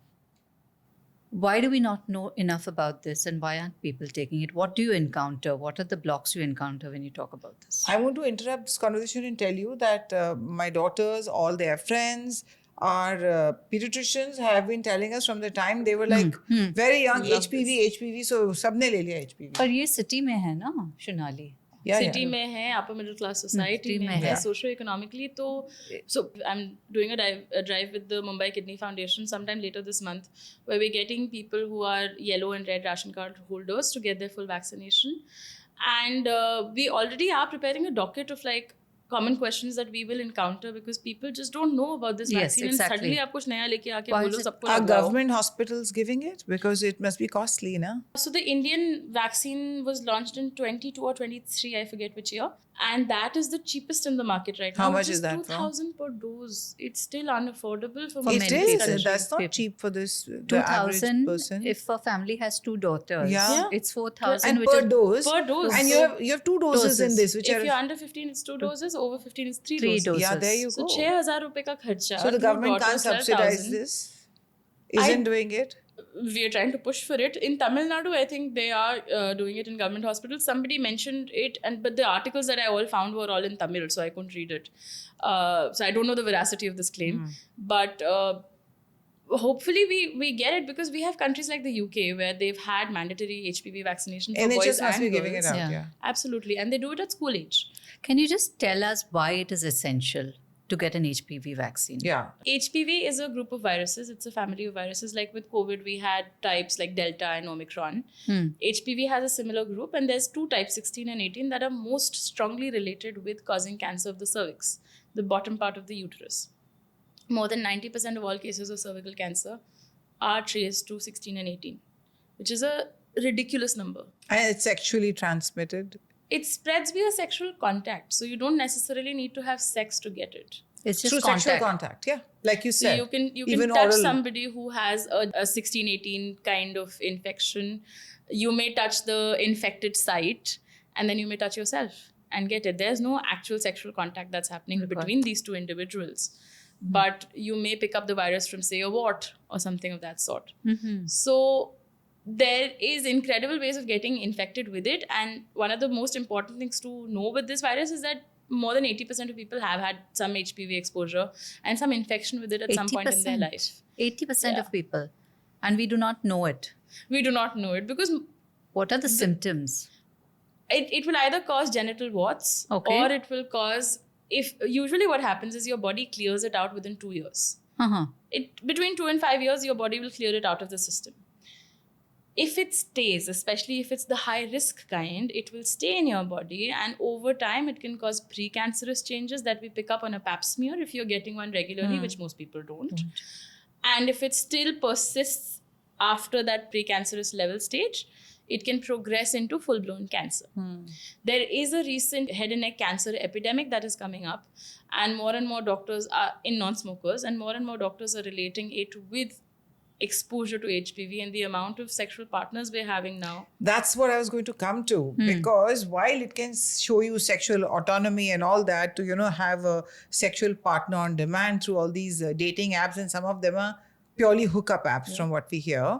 Speaker 2: Why do we not know enough about this, and why aren't people taking it? What do you encounter? What are the blocks you encounter when you talk about this?
Speaker 3: I want to interrupt this conversation and tell you that my daughters, all their friends, our pediatricians have been telling us from the time they were like very young, HPV. So सबने ले लिया HPV.
Speaker 2: पर ये city में है ना, Shunali?
Speaker 1: City में है, upper middle class society
Speaker 2: City
Speaker 1: में
Speaker 2: में
Speaker 1: है,
Speaker 2: है.
Speaker 1: socio-economically तो so I'm doing a drive with the Mumbai Kidney Foundation sometime later this month, where we're getting people who are yellow and red ration card holders to get their full vaccination, and we already are preparing a docket of like common questions that we will encounter because people just don't know about this
Speaker 2: Yes,
Speaker 1: vaccine
Speaker 2: exactly.
Speaker 1: and suddenly आप कुछ नया लेके आके
Speaker 2: Why is
Speaker 1: बोलो
Speaker 2: it-
Speaker 1: सबको
Speaker 3: Are
Speaker 1: लगवाओ.
Speaker 3: government hospitals giving it? Because it must be costly, na?
Speaker 1: So the Indian vaccine was launched in 22 or 23, I forget which year, and that is the cheapest in the market right
Speaker 3: How
Speaker 1: now.
Speaker 3: much
Speaker 1: which
Speaker 3: is that for?
Speaker 1: 2,000 per dose. It's still unaffordable for
Speaker 2: For
Speaker 3: It
Speaker 1: most
Speaker 2: many
Speaker 1: of this
Speaker 3: is.
Speaker 2: people.
Speaker 1: country.
Speaker 3: That's not
Speaker 2: People.
Speaker 3: cheap for this the average
Speaker 2: 2,000
Speaker 3: person.
Speaker 2: if a family has 2 daughters.
Speaker 3: Yeah.
Speaker 2: It's 4,000.
Speaker 3: And
Speaker 2: which
Speaker 3: per
Speaker 2: is
Speaker 3: dose.
Speaker 1: Per dose.
Speaker 3: And
Speaker 1: So
Speaker 3: you have 2 doses in
Speaker 2: doses.
Speaker 3: this, which
Speaker 1: if
Speaker 3: are
Speaker 1: you're under 15, it's 2 doses. Over 15, it's 3
Speaker 2: 3
Speaker 1: doses.
Speaker 2: doses.
Speaker 3: yeah. There you
Speaker 1: So
Speaker 3: go.
Speaker 1: 6,000 रुपए का खर्चा.
Speaker 3: So the
Speaker 1: 2
Speaker 3: government can't
Speaker 1: daughters,
Speaker 3: subsidize
Speaker 1: 12,000.
Speaker 3: this. Isn't doing it.
Speaker 1: We are trying to push for it. In Tamil Nadu, I think they are doing it in government hospitals. Somebody mentioned it, but the articles that I all found were all in Tamil, so I couldn't read it. So I don't know the veracity of this claim. But hopefully we get it because we have countries like the UK where they've had mandatory HPV vaccination for boys
Speaker 3: NHS must
Speaker 1: and
Speaker 3: be giving it
Speaker 1: girls.
Speaker 3: out.
Speaker 2: Yeah.
Speaker 3: Yeah.
Speaker 1: Absolutely. And they do it at school age.
Speaker 2: Can you just tell us why it is essential to get an HPV vaccine?
Speaker 3: Yeah.
Speaker 1: HPV is a group of viruses. It's a family of viruses. Like with COVID, we had types like Delta and Omicron. HPV has a similar group, and there's 2 types, 16 and 18, that are most strongly related with causing cancer of the cervix, the bottom part of the uterus. More than 90% of all cases of cervical cancer are traced to 16 and 18, which is a ridiculous number.
Speaker 3: And it's sexually transmitted.
Speaker 1: It spreads via sexual contact, so you don't necessarily need to have sex to get it.
Speaker 2: It's just
Speaker 3: Through
Speaker 2: contact.
Speaker 3: sexual contact. Yeah. Like you
Speaker 1: So
Speaker 3: said.
Speaker 1: you can
Speaker 3: even
Speaker 1: touch
Speaker 3: oral.
Speaker 1: somebody who has a 16, 18 kind of infection. You may touch the infected site, and then you may touch yourself and get it. There's no actual sexual contact that's happening between these 2 individuals. But you may pick up the virus from, say, a wart or something of that sort. So there is incredible ways of getting infected with it. And one of the most important things to know with this virus is that more than 80% of people have had some HPV exposure and some infection with it at some point in their
Speaker 2: 80%.
Speaker 1: life.
Speaker 2: 80%
Speaker 1: Yeah.
Speaker 2: of people. And we do not know it.
Speaker 1: We do not know it because
Speaker 2: What are the symptoms?
Speaker 1: it will either cause genital warts
Speaker 2: Okay.
Speaker 1: or it will cause, usually what happens is your body clears it out within 2 years.
Speaker 2: Uh-huh.
Speaker 1: Between 2 and 5 years, your body will clear it out of the system. If it stays, especially if it's the high risk kind, it will stay in your body, and over time it can cause precancerous changes that we pick up on a pap smear if you're getting one regularly, which most people don't. And if it still persists after that precancerous level stage, it can progress into full-blown cancer. There is a recent head and neck cancer epidemic that is coming up, and more doctors are in non-smokers, and more doctors are relating it with exposure to HPV and the amount of sexual partners we're having now.
Speaker 3: That's what I was going to come to, because while it can show you sexual autonomy and all that, to have a sexual partner on demand through all these dating apps, and some of them are purely hookup apps from what we hear.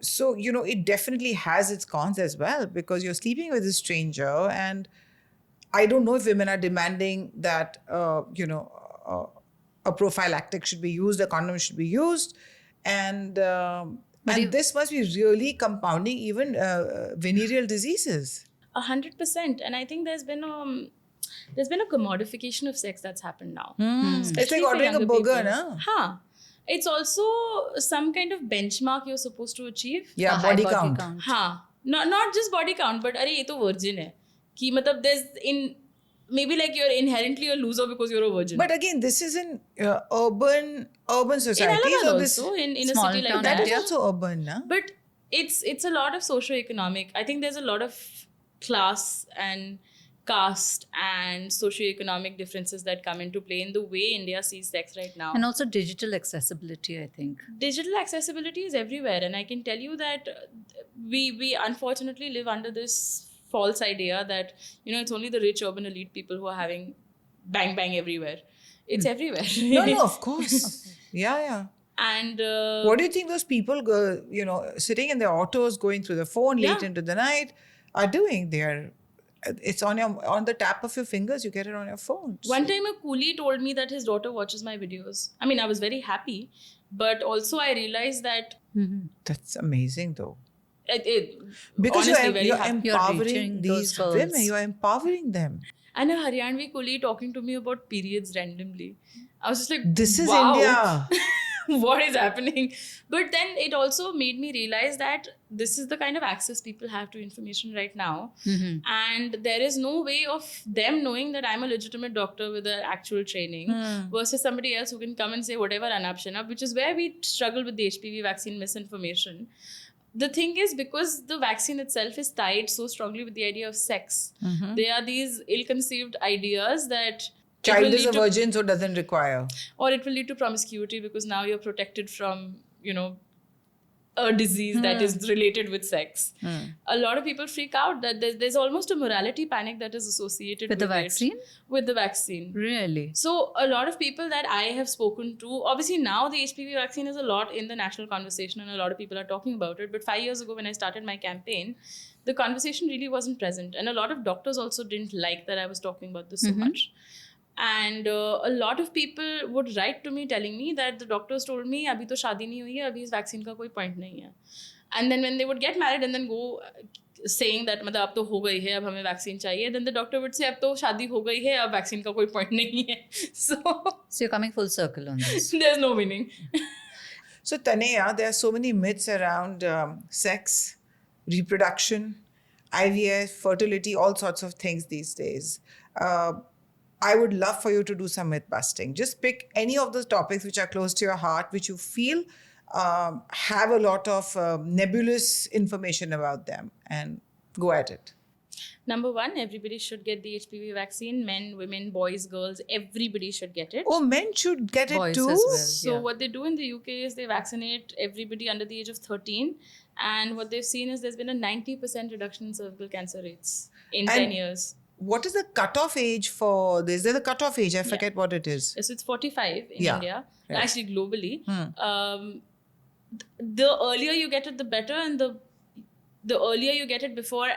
Speaker 3: So it definitely has its cons as well, because you're sleeping with a stranger, and I don't know if women are demanding that a prophylactic should be used, a condom should be used. And this must be really compounding even venereal diseases.
Speaker 1: 100%. And I think there's been a commodification of sex that's happened now.
Speaker 3: It's
Speaker 1: Especially
Speaker 3: like
Speaker 1: for
Speaker 3: ordering a
Speaker 1: younger
Speaker 3: burger,
Speaker 1: people.
Speaker 3: na?
Speaker 1: Huh. It's also some kind of benchmark you're supposed to achieve.
Speaker 3: Yeah,
Speaker 2: A high
Speaker 3: body count.
Speaker 1: हाँ, not just body count, but अरे ये तो virgin है कि मतलब there's maybe like you're inherently a loser because you're a virgin.
Speaker 3: But again, this is in urban
Speaker 1: in
Speaker 3: society.
Speaker 1: Allahabad
Speaker 3: So this
Speaker 1: also, in a
Speaker 2: small
Speaker 1: city like
Speaker 2: town
Speaker 3: that
Speaker 1: that.
Speaker 3: is also urban, na?
Speaker 1: But it's a lot of socio-economic. I think there's a lot of class and caste and socio-economic differences that come into play in the way India sees sex right now.
Speaker 2: And also digital accessibility, I think.
Speaker 1: Digital accessibility is everywhere, and I can tell you that we unfortunately live under this false idea that it's only the rich urban elite people who are having bang everywhere. It's everywhere.
Speaker 3: No, of course. Yeah.
Speaker 1: And
Speaker 3: What do you think those people, sitting in their autos, going through the phone late
Speaker 1: Yeah.
Speaker 3: into the night, are doing? It's on the tap of your fingers. You get it on your phone.
Speaker 1: one time a coolie told me that his daughter watches my videos. I mean, I was very happy, but also I realized that
Speaker 3: That's amazing, though.
Speaker 1: it
Speaker 3: Because
Speaker 1: honestly
Speaker 3: you're
Speaker 1: very happy.
Speaker 2: You're
Speaker 3: empowering
Speaker 2: reaching those
Speaker 3: these
Speaker 2: girls.
Speaker 3: women. You're empowering them.
Speaker 1: And a Haryanvi coolie talking to me about periods randomly. I was just like,
Speaker 3: This is
Speaker 1: wow.
Speaker 3: India.
Speaker 1: what is happening? But then it also made me realize that this is the kind of access people have to information right now. And there is no way of them knowing that I'm a legitimate doctor with an actual training versus somebody else who can come and say whatever Anab Shinab, which is where we struggle with the HPV vaccine misinformation. The thing is, because the vaccine itself is tied so strongly with the idea of sex, there are these ill-conceived ideas that it will
Speaker 3: Child is
Speaker 1: lead
Speaker 3: a
Speaker 1: to-
Speaker 3: virgin, so doesn't require.
Speaker 1: or it will lead to promiscuity because now you're protected from, a disease that is related with sex. A lot of people freak out that there's almost a morality panic that is associated
Speaker 2: With the
Speaker 1: it,
Speaker 2: vaccine?
Speaker 1: with the vaccine.
Speaker 2: Really?
Speaker 1: So a lot of people that I have spoken to, obviously now the HPV vaccine is a lot in the national conversation and a lot of people are talking about it. But 5 years ago when I started my campaign, the conversation really wasn't present. And a lot of doctors also didn't like that I was talking about this so much. And a lot of people would write to me telling me that the doctors told me, abhi to shaadi nahi hui hai, abhi is vaccine ka koi point nahi hai. And then when they would get married and then go saying that matlab ab to ho gayi hai, ab hame vaccine chahiye, then the doctor would say ab to shaadi ho gayi hai, ab vaccine ka koi point nahi hai. So
Speaker 2: you're coming full circle on this.
Speaker 1: there's no winning.
Speaker 3: So, Taneya, there are so many myths around sex, reproduction, IVF, fertility, all sorts of things these days. I would love for you to do some myth busting. Just pick any of those topics which are close to your heart, which you feel have a lot of nebulous information about them, and go at it.
Speaker 1: Number one, everybody should get the HPV vaccine. Men, women, boys, girls, everybody should get it.
Speaker 3: Oh, men should get it
Speaker 2: Boys
Speaker 3: too?
Speaker 2: as well.
Speaker 1: So
Speaker 2: Yeah.
Speaker 1: what they do in the UK is they vaccinate everybody under the age of 13. And what they've seen is there's been a 90% reduction in cervical cancer rates in 10
Speaker 3: And-
Speaker 1: years.
Speaker 3: What is the cutoff age for this? There's a cutoff age. I forget what it is.
Speaker 1: So it's 45 in
Speaker 3: Yeah,
Speaker 1: India,
Speaker 3: right.
Speaker 1: actually globally. The earlier you get it, the better. And the earlier you get it before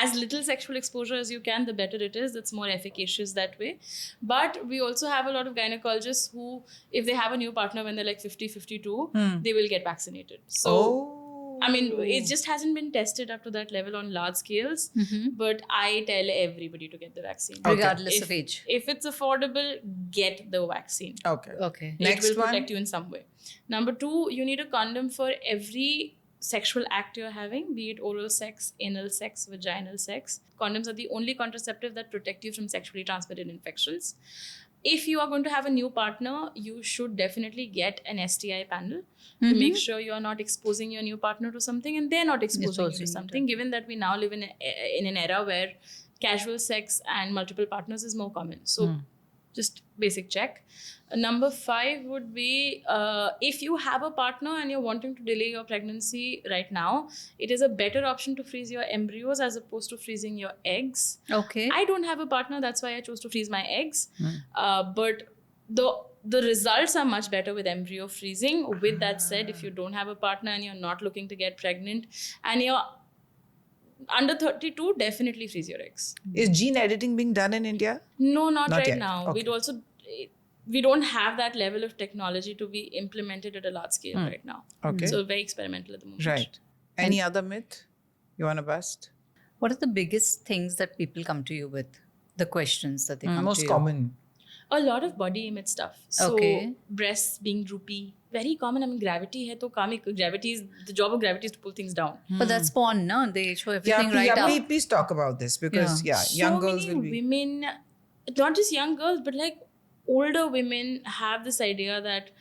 Speaker 1: as little sexual exposure as you can, the better it is. It's more efficacious that way. But we also have a lot of gynecologists who, if they have a new partner when they're like 50, 52, they will get vaccinated. So, I mean, it just hasn't been tested up to that level on large scales. But I tell everybody to get the vaccine.
Speaker 2: Regardless of age.
Speaker 1: If it's affordable, get the vaccine.
Speaker 3: Okay.
Speaker 2: Okay.
Speaker 3: Next
Speaker 1: It will
Speaker 3: one.
Speaker 1: protect you in some way. Number two, you need a condom for every sexual act you're having, be it oral sex, anal sex, vaginal sex. Condoms are the only contraceptive that protect you from sexually transmitted infections. If you are going to have a new partner, you should definitely get an STI panel to make sure you're not exposing your new partner to something and they're not exposing you to
Speaker 2: Exposing you to
Speaker 1: something, given that we now live in an era where casual sex and multiple partners is more common. So just basic check. Number 5 would be if you have a partner and you're wanting to delay your pregnancy right now, it is a better option to freeze your embryos as opposed to freezing your eggs.
Speaker 2: Okay.
Speaker 1: I don't have a partner, that's why I chose to freeze my eggs. But the results are much better with embryo freezing. With that said, if you don't have a partner and you're not looking to get pregnant and you're under 32, definitely freeze your eggs.
Speaker 3: Is gene editing being done in India?
Speaker 1: No, not
Speaker 3: Not
Speaker 1: right
Speaker 3: yet.
Speaker 1: now.
Speaker 3: Okay.
Speaker 1: We don't have that level of technology to be implemented at a large scale right now.
Speaker 3: Okay.
Speaker 1: So very experimental at the moment.
Speaker 3: Right. Any other myth you want to bust?
Speaker 2: What are the biggest things that people come to you with? The questions that they come to
Speaker 3: Most
Speaker 2: you.
Speaker 3: common.
Speaker 1: A lot of body image stuff. So
Speaker 2: Okay.
Speaker 1: breasts being droopy, very common. I mean, gravity hai to gravity is the job of gravity is to pull things down.
Speaker 2: But that's porn, no? They show
Speaker 3: Yeah,
Speaker 2: everything right up.
Speaker 3: please talk about this because young girls
Speaker 1: many
Speaker 3: will be.
Speaker 1: women, not just young girls, but like older women have this idea that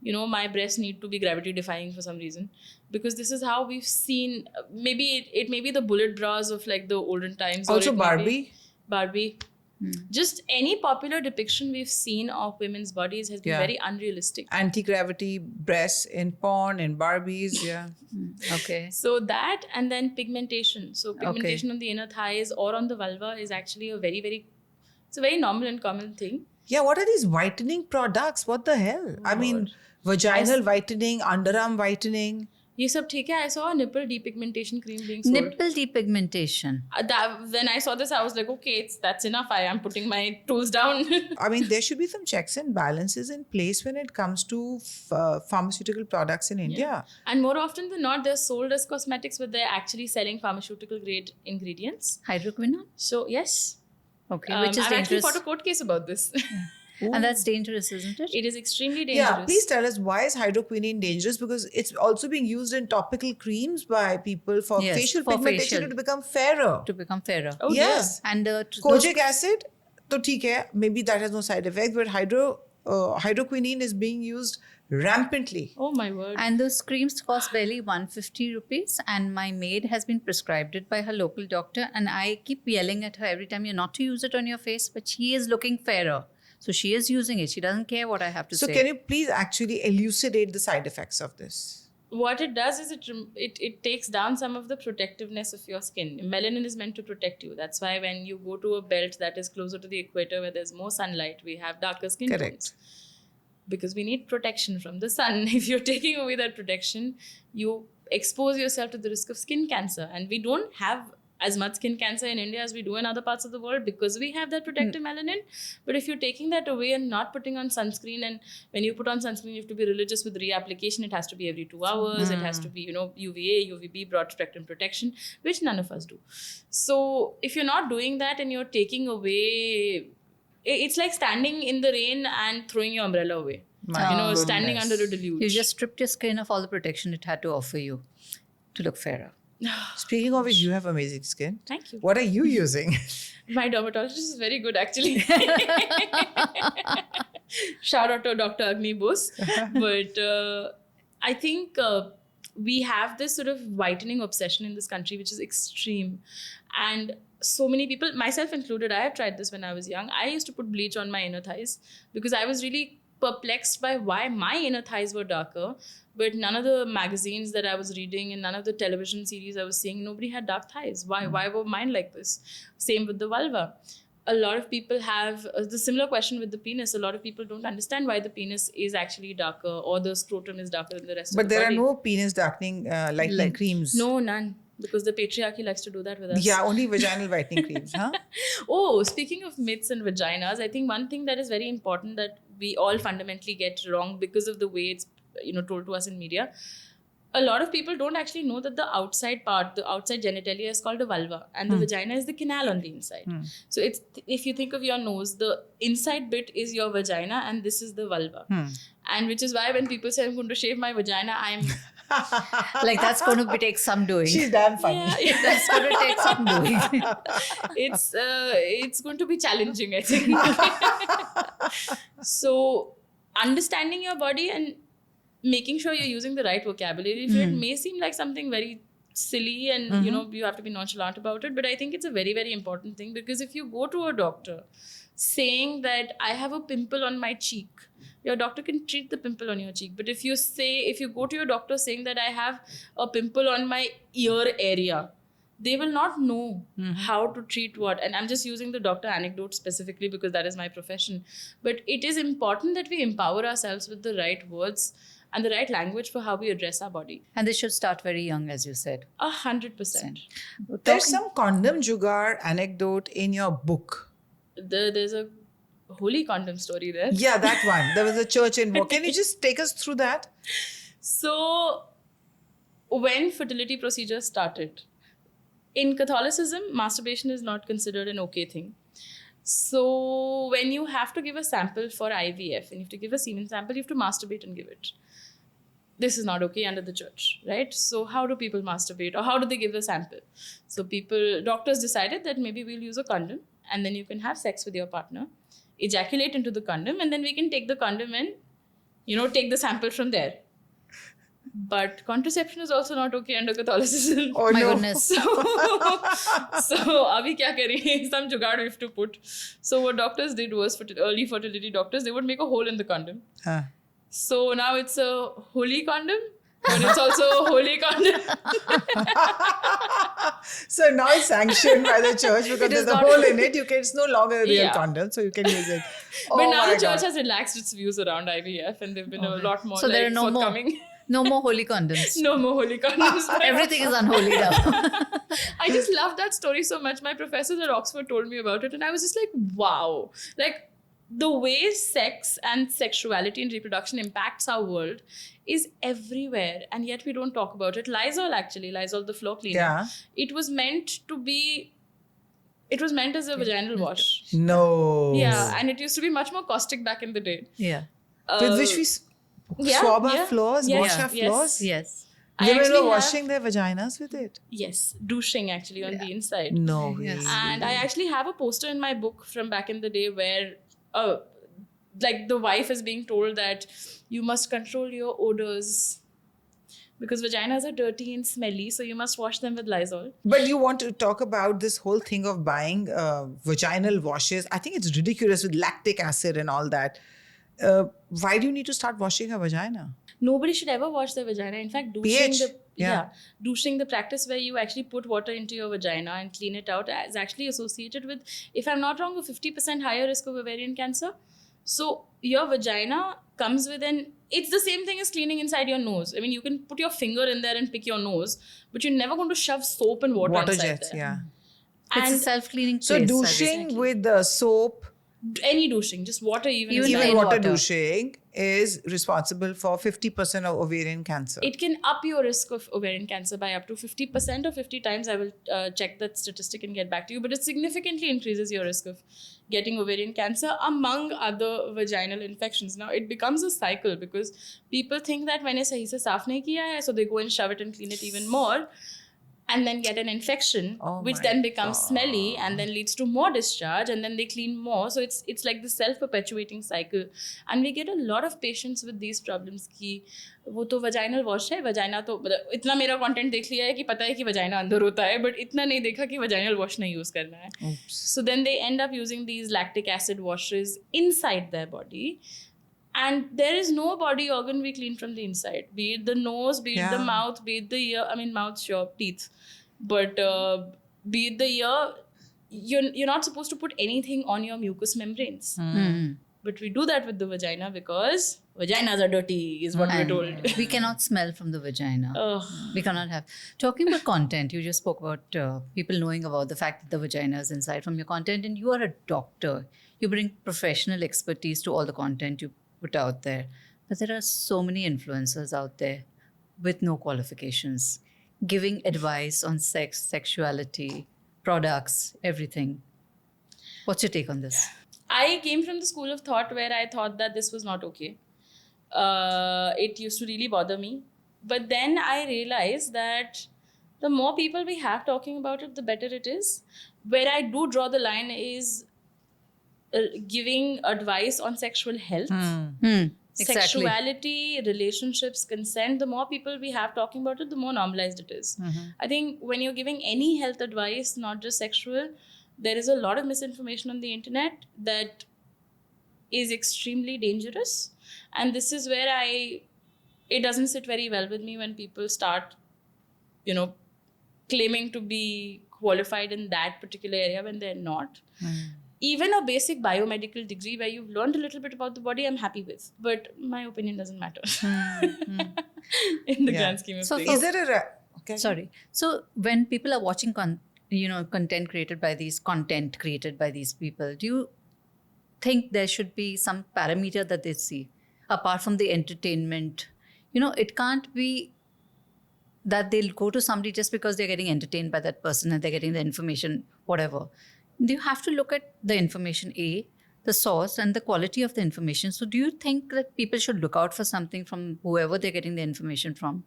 Speaker 1: my breasts need to be gravity defying for some reason, because this is how we've seen. Maybe it may be the bullet bras of like the olden times. or
Speaker 3: Also
Speaker 1: it may be
Speaker 3: Barbie.
Speaker 1: Just any popular depiction we've seen of women's bodies has been
Speaker 3: Yeah.
Speaker 1: very unrealistic.
Speaker 3: Anti-gravity breasts in porn and Barbies. Yeah.
Speaker 2: Okay.
Speaker 1: So that, and then pigmentation. So pigmentation on the inner thighs or on the vulva is actually it's a very normal and common thing.
Speaker 3: Yeah, what are these whitening products? What the hell? I mean, vaginal whitening, underarm whitening.
Speaker 1: Ye sab theek hai. I saw a nipple depigmentation cream being sold.
Speaker 2: Nipple depigmentation.
Speaker 1: When I saw this, I was like, okay, that's enough. I am putting my tools down.
Speaker 3: I mean, there should be some checks and balances in place when it comes to pharmaceutical products in India.
Speaker 1: And more often than not, they're sold as cosmetics, but they're actually selling pharmaceutical grade ingredients.
Speaker 2: Hydroquinone?
Speaker 1: So yes,
Speaker 2: Okay. Which is
Speaker 1: I've actually
Speaker 2: dangerous.
Speaker 1: fought a court case about this.
Speaker 2: And that's dangerous, isn't it?
Speaker 1: It is extremely dangerous.
Speaker 3: Yeah, please tell us, why is hydroquinone dangerous? Because it's also being used in topical creams by people for
Speaker 2: Yes,
Speaker 3: facial
Speaker 2: for
Speaker 3: pigmentation
Speaker 2: facial.
Speaker 3: to become fairer.
Speaker 2: To become fairer.
Speaker 1: Oh,
Speaker 3: Yes.
Speaker 2: And
Speaker 3: Kojic acid, to theek hai, maybe that has no side effects, but hydroquinone is being used rampantly.
Speaker 1: Oh my word.
Speaker 2: And those creams cost barely 150 rupees. And my maid has been prescribed it by her local doctor. And I keep yelling at her every time, you're not to use it on your face, but she is looking fairer. So she is using it. She doesn't care what I have to
Speaker 3: So
Speaker 2: say.
Speaker 3: can you please actually elucidate the side effects of this?
Speaker 1: What it does is it takes down some of the protectiveness of your skin. Melanin is meant to protect you. That's why when you go to a belt that is closer to the equator where there's more sunlight, we have darker skin
Speaker 3: Correct.
Speaker 1: tones. Because we need protection from the sun. If you're taking away that protection, you expose yourself to the risk of skin cancer. And we don't have as much skin cancer in India as we do in other parts of the world because we have that protective melanin. But if you're taking that away and not putting on sunscreen, and when you put on sunscreen, you have to be religious with reapplication. It has to be every 2 hours. It has to be, UVA, UVB, broad spectrum protection, which none of us do. So if you're not doing that and you're taking away, it's like standing in the rain and throwing your umbrella away. Standing under a deluge.
Speaker 2: You just stripped your skin of all the protection it had to offer you to look fairer.
Speaker 3: Speaking of which, you have amazing skin.
Speaker 1: Thank you.
Speaker 3: What are you using?
Speaker 1: My dermatologist is very good, actually. Shout out to Dr. Agni Bose. But I think we have this sort of whitening obsession in this country, which is extreme. And so many people, myself included, I have tried this when I was young. I used to put bleach on my inner thighs because I was really perplexed by why my inner thighs were darker, but none of the magazines that I was reading and none of the television series I was seeing, nobody had dark thighs. Why were mine like this? Same with the vulva. A lot of people have the similar question with the penis. A lot of people don't understand why the penis is actually darker or the scrotum is darker than the rest of the
Speaker 3: But there
Speaker 1: body.
Speaker 3: are no penis darkening lightening creams.
Speaker 1: No, none. Because the patriarchy likes to do that with us.
Speaker 3: Yeah, only vaginal whitening creams, huh?
Speaker 1: Oh, speaking of myths and vaginas, I think one thing that is very important that we all fundamentally get wrong because of the way it's told to us in media. A lot of people don't actually know that the outside part, the outside genitalia is called a vulva and the vagina is the canal on the inside. So it's, if you think of your nose, the inside bit is your vagina and this is the vulva. And which is why when people say I'm going to shave my vagina, I'm
Speaker 2: Like that's going to take some doing.
Speaker 3: She's damn funny.
Speaker 1: yeah.
Speaker 2: That's going to take some doing.
Speaker 1: It's going to be challenging, I think. So understanding your body and making sure you're using the right vocabulary. It may seem like something very silly and you have to be nonchalant about it, but I think it's a very, very important thing, because if you go to a doctor saying that I have a pimple on my cheek, your doctor can treat the pimple on your cheek. But if you go to your doctor saying that I have a pimple on my ear area, they will not know how to treat what. And I'm just using the doctor anecdote specifically because that is my profession. But it is important that we empower ourselves with the right words and the right language for how we address our body.
Speaker 2: And they should start very young, as you said.
Speaker 1: 100%.
Speaker 3: There's some condom jugaad anecdote in your book.
Speaker 1: There's a holy condom story there.
Speaker 3: Yeah, that one. There was a church involved. Can you just take us through that?
Speaker 1: So, when fertility procedures started, in Catholicism, masturbation is not considered an okay thing. So, when you have to give a sample for IVF and you have to give a semen sample, you have to masturbate and give it. This is not okay under the church, right? So, how do people masturbate, or how do they give the sample? So, doctors decided that maybe we'll use a condom and then you can have sex with your partner, ejaculate into the condom, and then we can take the condom and, take the sample from there. But contraception is also not okay under Catholicism.
Speaker 3: Oh,
Speaker 2: My
Speaker 3: no.
Speaker 2: goodness.
Speaker 1: So abhi kya kare? Some jugaad we have to put. So what doctors did was, for early fertility doctors, they would make a hole in the condom. So now it's a holy condom, but it's also a holy condom.
Speaker 3: So now it's sanctioned by the church because there's a hole in it. It's no longer a real
Speaker 1: Yeah.
Speaker 3: condom, so you can use it.
Speaker 1: But now
Speaker 3: my
Speaker 1: the church
Speaker 3: God.
Speaker 1: has relaxed its views around IVF, and they've been a lot more
Speaker 2: So there are no more.
Speaker 1: forthcoming.
Speaker 2: No more holy condoms.
Speaker 1: No more holy condoms.
Speaker 2: Everything is unholy now.
Speaker 1: I just love that story so much. My professors at Oxford told me about it, and I was just like, wow. Like, the way sex and sexuality and reproduction impacts our world is everywhere, and yet we don't talk about it. Lysol, the floor cleaner.
Speaker 3: Yeah.
Speaker 1: It was meant to be It was meant as a vaginal wash.
Speaker 3: No.
Speaker 1: Yeah, and it used to be much more caustic back in the day.
Speaker 2: Yeah.
Speaker 3: With which we swab our floors, wash our floors.
Speaker 2: Yes.
Speaker 1: I
Speaker 3: Women
Speaker 1: actually
Speaker 3: were
Speaker 1: have-
Speaker 3: washing their vaginas with it.
Speaker 1: Yes, douching actually on the inside.
Speaker 3: No way.
Speaker 2: Yes.
Speaker 1: And I actually have a poster in my book from back in the day where, like, the wife is being told that you must control your odors because vaginas are dirty and smelly, so you must wash them with Lysol.
Speaker 3: But you want to talk about this whole thing of buying vaginal washes. I think it's ridiculous with lactic acid and all that. Why do you need to start washing a vagina?
Speaker 1: Nobody should ever wash their vagina. In fact, douching
Speaker 3: pH, yeah.
Speaker 1: douching, the practice where you actually put water into your vagina and clean it out, is actually associated with, if I'm not wrong, a 50% higher risk of ovarian cancer. So your vagina comes with it's the same thing as cleaning inside your nose. I mean, you can put your finger in there and pick your nose, but you're never going to shove soap and water inside
Speaker 3: jets,
Speaker 1: there.
Speaker 3: yeah.
Speaker 2: It's a
Speaker 1: And
Speaker 2: self-cleaning place.
Speaker 3: So douching with the soap,
Speaker 1: any douching, just water even
Speaker 2: Even
Speaker 1: inside.
Speaker 2: plain
Speaker 3: even water
Speaker 2: water.
Speaker 3: douching is responsible for 50% of ovarian cancer.
Speaker 1: It can up your risk of ovarian cancer by up to 50% or 50 times. I will check that statistic and get back to you. But it significantly increases your risk of getting ovarian cancer, among other vaginal infections. Now, it becomes a cycle because people think that मैंने सही से साफ नहीं किया है, so they go and shove it and clean it even more, and then get an infection, which
Speaker 3: my
Speaker 1: then becomes smelly and then leads to more discharge, and then they clean more. So it's like the self-perpetuating cycle. And we get a lot of patients with these problems कि वो तो vaginal wash है, vagina तो इतना मेरा content देख लिया है कि पता है कि vagina अंदर होता है, but इतना नहीं देखा कि vaginal wash नहीं use करना है.
Speaker 3: Oops.
Speaker 1: So then they end up using these lactic acid washes inside their body. And there is no body organ we clean from the inside, be it the nose, be it the
Speaker 3: Yeah.
Speaker 1: mouth, be it the ear. I mean, mouth, sure, teeth. But be it the ear, you're not supposed to put anything on your mucous membranes. But we do that with the vagina because vaginas are dirty, is what we're told.
Speaker 2: We cannot smell from the vagina.
Speaker 1: Ugh.
Speaker 2: We cannot have. Talking about content, you just spoke about people knowing about the fact that the vagina is inside from your content, and you are a doctor. You bring professional expertise to all the content you put out there. But there are so many influencers out there with no qualifications, giving advice on sex, sexuality, products, everything. What's your take on this?
Speaker 1: I came from the school of thought where I thought that this was not okay. It used to really bother me. But then I realized that the more people we have talking about it, the better it is. Where I do draw the line is giving advice on sexual health,
Speaker 2: Exactly.
Speaker 1: sexuality, relationships, consent. The more people we have talking about it, the more normalized it is. I think when you're giving any health advice, not just sexual, there is a lot of misinformation on the internet that is extremely dangerous. And this is where it doesn't sit very well with me when people start, claiming to be qualified in that particular area when they're not. Even a basic biomedical degree where you've learned a little bit about the body, I'm happy with. But my opinion doesn't matter in the grand scheme of
Speaker 2: So
Speaker 1: things.
Speaker 3: Is there a... Okay.
Speaker 2: Sorry. So when people are watching content created by these people, do you think there should be some parameter that they see apart from the entertainment? It can't be that they'll go to somebody just because they're getting entertained by that person and they're getting the information, whatever. You have to look at the information, the source and the quality of the information. So do you think that people should look out for something from whoever they're getting the information from?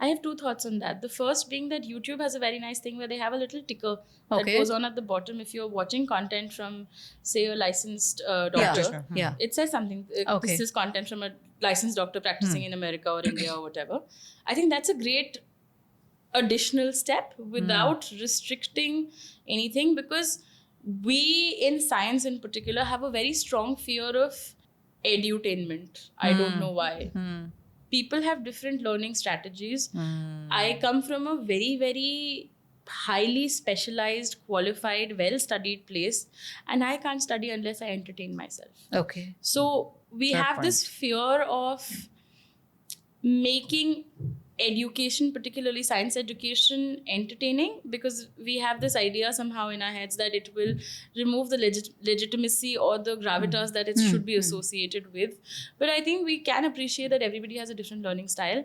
Speaker 1: I have two thoughts on that. The first being that YouTube has a very nice thing where they have a little ticker that
Speaker 2: Okay.
Speaker 1: goes on at the bottom. If you're watching content from, say, a licensed doctor,
Speaker 2: Yeah.
Speaker 1: it says something.
Speaker 2: Okay.
Speaker 1: This is content from a licensed doctor practicing in America or India or whatever. I think that's a great additional step without restricting anything, because we in science in particular have a very strong fear of edutainment. I don't know why. People have different learning strategies. I come from a very, very highly specialized, qualified, well-studied place, and I can't study unless I entertain myself.
Speaker 2: Okay.
Speaker 1: So we
Speaker 3: Fair
Speaker 1: have
Speaker 3: point.
Speaker 1: this fear of making education, particularly science education, entertaining, because we have this idea somehow in our heads that it will remove the legitimacy or the gravitas that it should be associated with. But I think we can appreciate that everybody has a different learning style.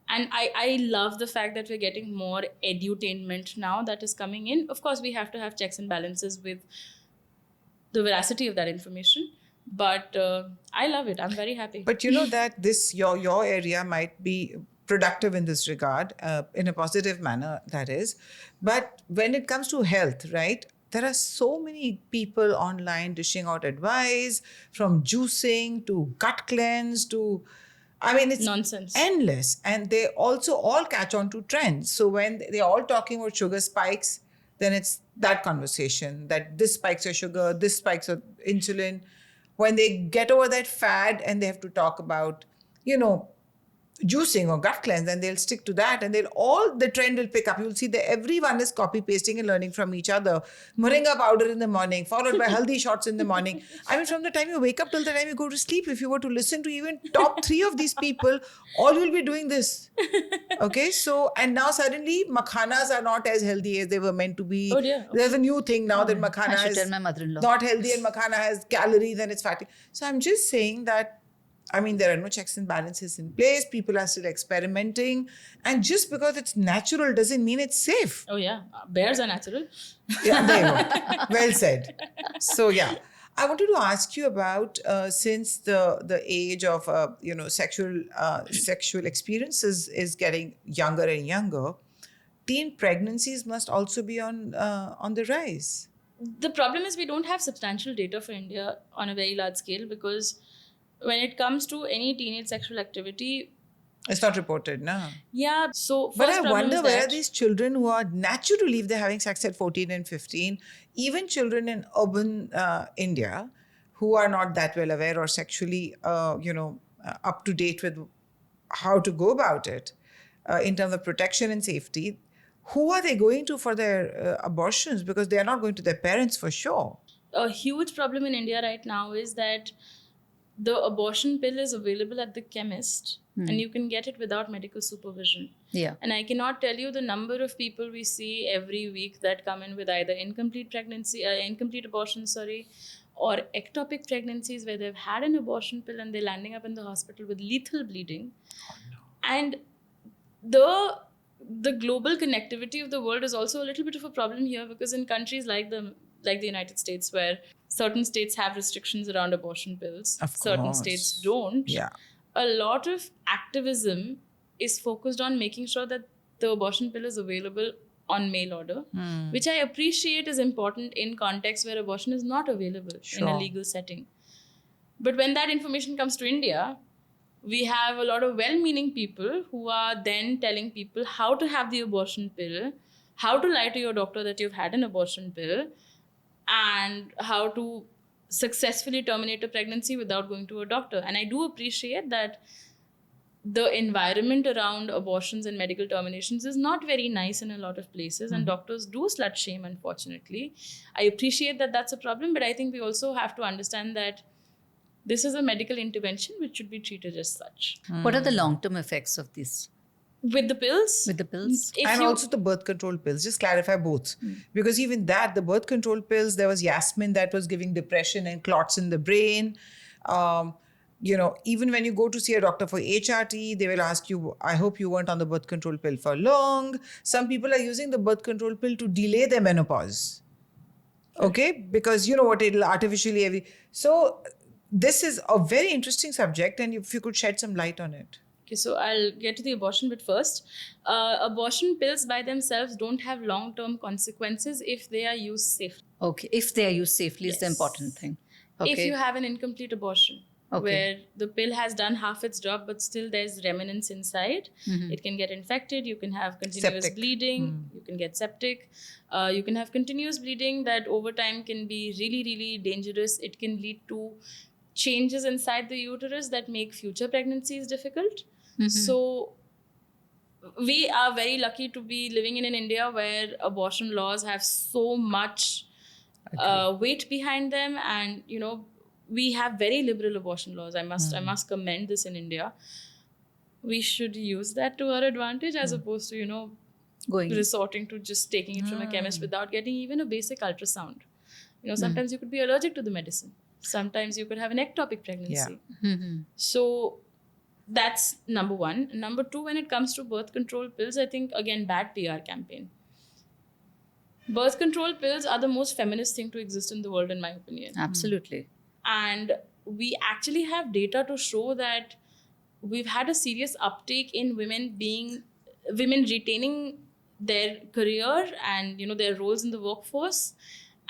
Speaker 1: And I love the fact that we're getting more edutainment now that is coming in. Of course, we have to have checks and balances with the veracity of that information. But I love it. I'm very happy.
Speaker 3: But you know that this your area might be productive in this regard, in a positive manner, that is. But when it comes to health, right? There are so many people online dishing out advice, from juicing to gut cleanse to, I mean, it's
Speaker 1: Nonsense.
Speaker 3: endless. And they also all catch on to trends. So when they're all talking about sugar spikes, then it's that conversation that this spikes your sugar, this spikes your insulin. When they get over that fad and they have to talk about, you know, juicing or gut cleanse, then they'll stick to that, and the trend will pick up. You'll see that everyone is copy pasting and learning from each other. Moringa powder in the morning, followed by haldi shots in the morning. I mean, from the time you wake up till the time you go to sleep, if you were to listen to even top 3 of these people, all will be doing this. Okay, so, and now suddenly makhanas are not as healthy as they were meant to be.
Speaker 1: Oh dear.
Speaker 3: There's a new thing now that
Speaker 2: I
Speaker 3: makhana
Speaker 2: should
Speaker 3: is
Speaker 2: tell my mother-in-law.
Speaker 3: not healthy, and makhana has calories and it's fatty. So I'm just saying that, I mean, there are no checks and balances in place. People are still experimenting. And just because it's natural doesn't mean it's safe.
Speaker 1: Oh yeah, bears are natural.
Speaker 3: Yeah, there you go. Well said. So, yeah. I wanted to ask you about, since the age of, sexual experiences is getting younger and younger, teen pregnancies must also be on the rise.
Speaker 1: The problem is we don't have substantial data for India on a very large scale, because when it comes to any teenage sexual activity,
Speaker 3: It's not reported, no.
Speaker 1: yeah. So
Speaker 3: But
Speaker 1: first
Speaker 3: I
Speaker 1: problem
Speaker 3: wonder
Speaker 1: is
Speaker 3: where are
Speaker 1: that
Speaker 3: these children who are naturally, if they're having sex at 14 and 15, even children in urban India who are not that well aware or sexually, up to date with how to go about it in terms of protection and safety, who are they going to for their abortions? Because they are not going to their parents for sure.
Speaker 1: a huge problem in India right now is that the abortion pill is available at the chemist and you can get it without medical supervision.
Speaker 2: Yeah.
Speaker 1: And I cannot tell you the number of people we see every week that come in with either incomplete abortion, or ectopic pregnancies where they've had an abortion pill and they're landing up in the hospital with lethal bleeding. And the global connectivity of the world is also a little bit of a problem here, because in countries like the United States, where certain states have restrictions around abortion pills,
Speaker 3: Of
Speaker 1: certain
Speaker 3: course.
Speaker 1: states don't.
Speaker 3: Yeah.
Speaker 1: A lot of activism is focused on making sure that the abortion pill is available on mail order, which I appreciate is important in contexts where abortion is not available in a
Speaker 3: Sure.
Speaker 1: legal setting. But when that information comes to India, we have a lot of well-meaning people who are then telling people how to have the abortion pill, how to lie to your doctor that you've had an abortion pill, and how to successfully terminate a pregnancy without going to a doctor. And I do appreciate that the environment around abortions and medical terminations is not very nice in a lot of places, and doctors do slut shame, unfortunately. I appreciate that that's a problem, but I think we also have to understand that this is a medical intervention which should be treated as such.
Speaker 2: What are the long-term effects of this
Speaker 1: With the pills?
Speaker 2: with the pills?
Speaker 1: If
Speaker 3: And
Speaker 1: you-
Speaker 3: also the birth control pills. Just clarify both. Because even that, the birth control pills, there was Yasmin that was giving depression and clots in the brain. Even when you go to see a doctor for HRT, they will ask you, I hope you weren't on the birth control pill for long. Some people are using the birth control pill to delay their menopause. Okay? Because you know what, it'll artificially... So this is a very interesting subject, and if you could shed some light on it.
Speaker 1: Okay, so I'll get to the abortion bit first. Abortion pills by themselves don't have long-term consequences if they are used safely.
Speaker 2: Okay, if they are used safely is the
Speaker 1: Yes.
Speaker 2: important thing. Okay.
Speaker 1: If you have an incomplete abortion, where the pill has done half its job, but still there's remnants inside, it can get infected. You can have continuous
Speaker 3: Septic.
Speaker 1: bleeding. You can get septic. You can have continuous bleeding that over time can be really, really dangerous. It can lead to changes inside the uterus that make future pregnancies difficult. So we are very lucky to be living in an India where abortion laws have so much weight behind them, and we have very liberal abortion laws. I must commend this in India. We should use that to our advantage, as opposed to
Speaker 2: Going
Speaker 1: resorting to just taking it from a chemist without getting even a basic ultrasound. Sometimes you could be allergic to the medicine. Sometimes you could have an ectopic pregnancy. So that's number one. Number two, when it comes to birth control pills, I think, again, bad PR campaign. Birth control pills are the most feminist thing to exist in the world, in my opinion.
Speaker 2: Absolutely.
Speaker 1: And we actually have data to show that we've had a serious uptake in women retaining their career and, you know, their roles in the workforce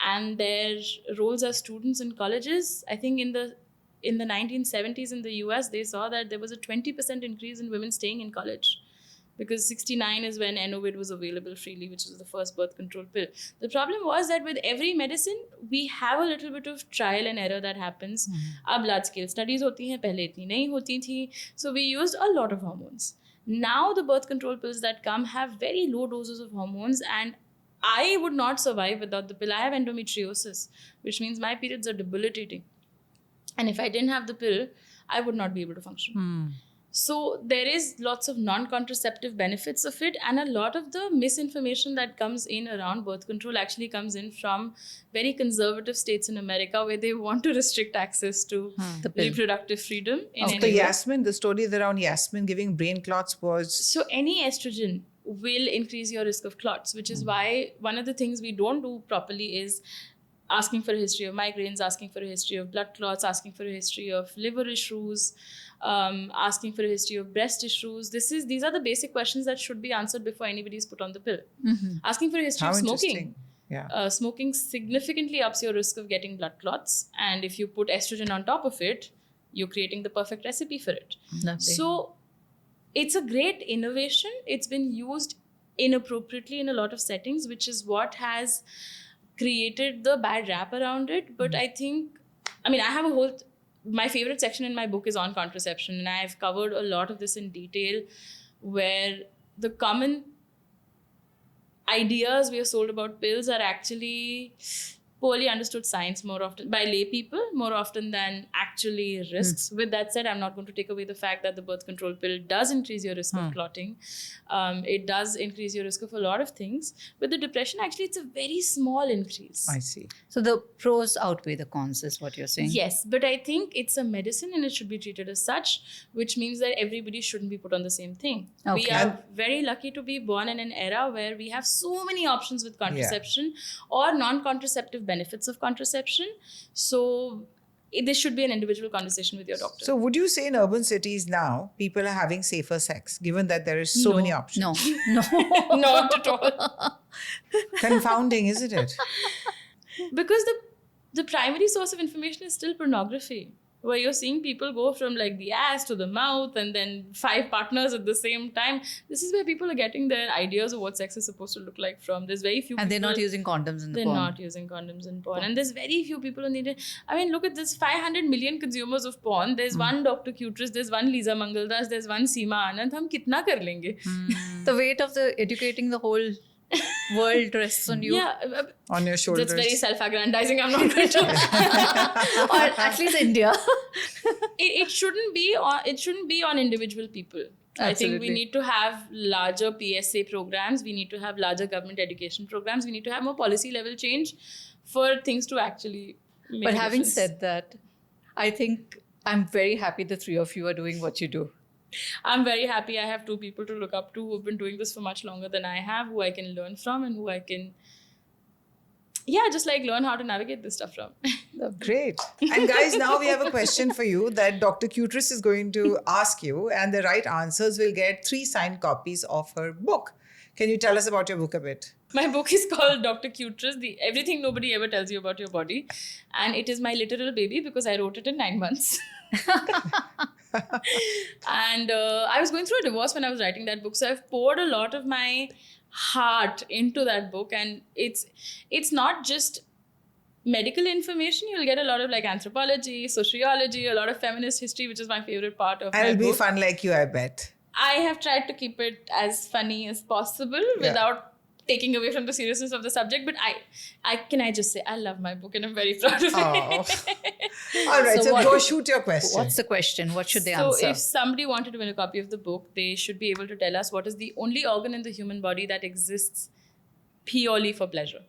Speaker 1: and their roles as students in colleges. I think in the 1970s in the US, they saw that there was a 20% increase in women staying in college, because 69 is when Enovid was available freely, which was the first birth control pill. The problem was that with every medicine, we have a little bit of trial and error that happens. Ab large scale studies hoti hain, pehle itni nahi hoti thi. So we used a lot of hormones. Now the birth control pills that come have very low doses of hormones, and I would not survive without the pill. I have endometriosis, which means my periods are debilitating. And if I didn't have the pill, I would not be able to function. So there is lots of non-contraceptive benefits of it, and a lot of the misinformation that comes in around birth control actually comes in from very conservative states in America, where they want to restrict access to
Speaker 2: The pill.
Speaker 1: reproductive freedom in
Speaker 3: So
Speaker 1: any way.
Speaker 3: Yasmin, the stories around Yasmin giving brain clots was...
Speaker 1: So any estrogen will increase your risk of clots, which is why one of the things we don't do properly is asking for a history of migraines, asking for a history of blood clots, asking for a history of liver issues, asking for a history of breast issues. These are the basic questions that should be answered before anybody is put on the pill. Asking for a history
Speaker 3: How
Speaker 1: of smoking.
Speaker 3: interesting. Yeah.
Speaker 1: Smoking significantly ups your risk of getting blood clots, and if you put estrogen on top of it, you're creating the perfect recipe for it.
Speaker 2: Lovely.
Speaker 1: So it's a great innovation. It's been used inappropriately in a lot of settings, which is what has created the bad rap around it. But I think, I have a whole... my favorite section in my book is on contraception, and I've covered a lot of this in detail, where the common ideas we are sold about pills are actually poorly understood science more often by lay people more often than actually risks. With that said, I'm not going to take away the fact that the birth control pill does increase your risk of clotting. It does increase your risk of a lot of things. With the depression, actually, it's a very small increase.
Speaker 3: I see.
Speaker 2: So the pros outweigh the cons, is what you're saying?
Speaker 1: Yes, but I think it's a medicine and it should be treated as such, which means that everybody shouldn't be put on the same thing. We
Speaker 2: Okay.
Speaker 1: are very lucky to be born in an era where we have so many options with contraception or non-contraceptive benefits of contraception. So this should be an individual conversation with your doctor.
Speaker 3: So would you say in urban cities now, people are having safer sex, given that there is so
Speaker 1: No.
Speaker 3: many options?
Speaker 2: No.
Speaker 1: Not at all.
Speaker 3: Confounding, isn't it?
Speaker 1: Because the primary source of information is still pornography, where you're seeing people go from like the ass to the mouth and then 5 partners at the same time. This is where people are getting their ideas of what sex is supposed to look like from. There's very few
Speaker 2: And they're
Speaker 1: people,
Speaker 2: not using condoms in the
Speaker 1: they're
Speaker 2: porn.
Speaker 1: not using condoms in porn. And there's very few people on the internet. Look at this 500 million consumers of porn. There's one Dr. Cutress, there's one Lisa Mangaldas, there's one Seema Anand. Hum kitna kar lenge?
Speaker 2: The weight of the educating the whole world rests on you.
Speaker 1: Yeah,
Speaker 3: On your shoulders.
Speaker 1: that's very self-aggrandizing. I'm not going to.
Speaker 2: Or at least India.
Speaker 1: It shouldn't be on individual people. I think
Speaker 2: Absolutely.
Speaker 1: we need to have larger PSA programs. We need to have larger government education programs. We need to have more policy level change for things to actually make
Speaker 2: But
Speaker 1: a
Speaker 2: having
Speaker 1: difference.
Speaker 2: said that, I think I'm very happy the three of you are doing what you do.
Speaker 1: I'm very happy I have 2 people to look up to who've been doing this for much longer than I have, who I can learn from and who I can, just like learn how to navigate this stuff from.
Speaker 3: Great. And guys, now we have a question for you that Dr. Cutress is going to ask you, and the right answers will get 3 signed copies of her book. Can you tell us about your book a bit?
Speaker 1: My book is called Dr. Cutress, Everything Nobody Ever Tells You About Your Body. And it is my literal baby because I wrote it in 9 months. And I was going through a divorce when I was writing that book. So I've poured a lot of my heart into that book. And it's not just medical information. You'll get a lot of like anthropology, sociology, a lot of feminist history, which is my favorite part of
Speaker 3: And
Speaker 1: my
Speaker 3: it'll be
Speaker 1: book.
Speaker 3: fun like you, I bet.
Speaker 1: I have tried to keep it as funny as possible without taking away from the seriousness of the subject. But I just say I love my book and I'm very proud of it.
Speaker 3: All right,
Speaker 2: So
Speaker 3: so
Speaker 2: what-
Speaker 3: go shoot your question.
Speaker 2: What's the question? What should they
Speaker 1: So
Speaker 2: answer?
Speaker 1: if somebody wanted to win a copy of the book, they should be able to tell us what is the only organ in the human body that exists purely for pleasure.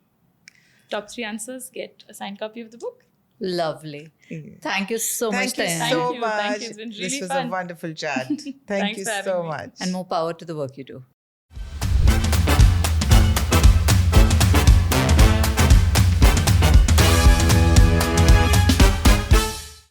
Speaker 1: Top 3 answers get a signed copy of the book.
Speaker 2: Lovely. Thank you so much,
Speaker 3: Thank you
Speaker 2: Taina.
Speaker 3: so
Speaker 1: Thank you.
Speaker 3: much.
Speaker 1: It's been
Speaker 3: this
Speaker 1: really
Speaker 3: was
Speaker 1: fun.
Speaker 3: a wonderful chat. Thank
Speaker 1: Thanks
Speaker 3: you
Speaker 1: for having
Speaker 3: so
Speaker 1: me.
Speaker 3: much.
Speaker 2: And more power to the work you do.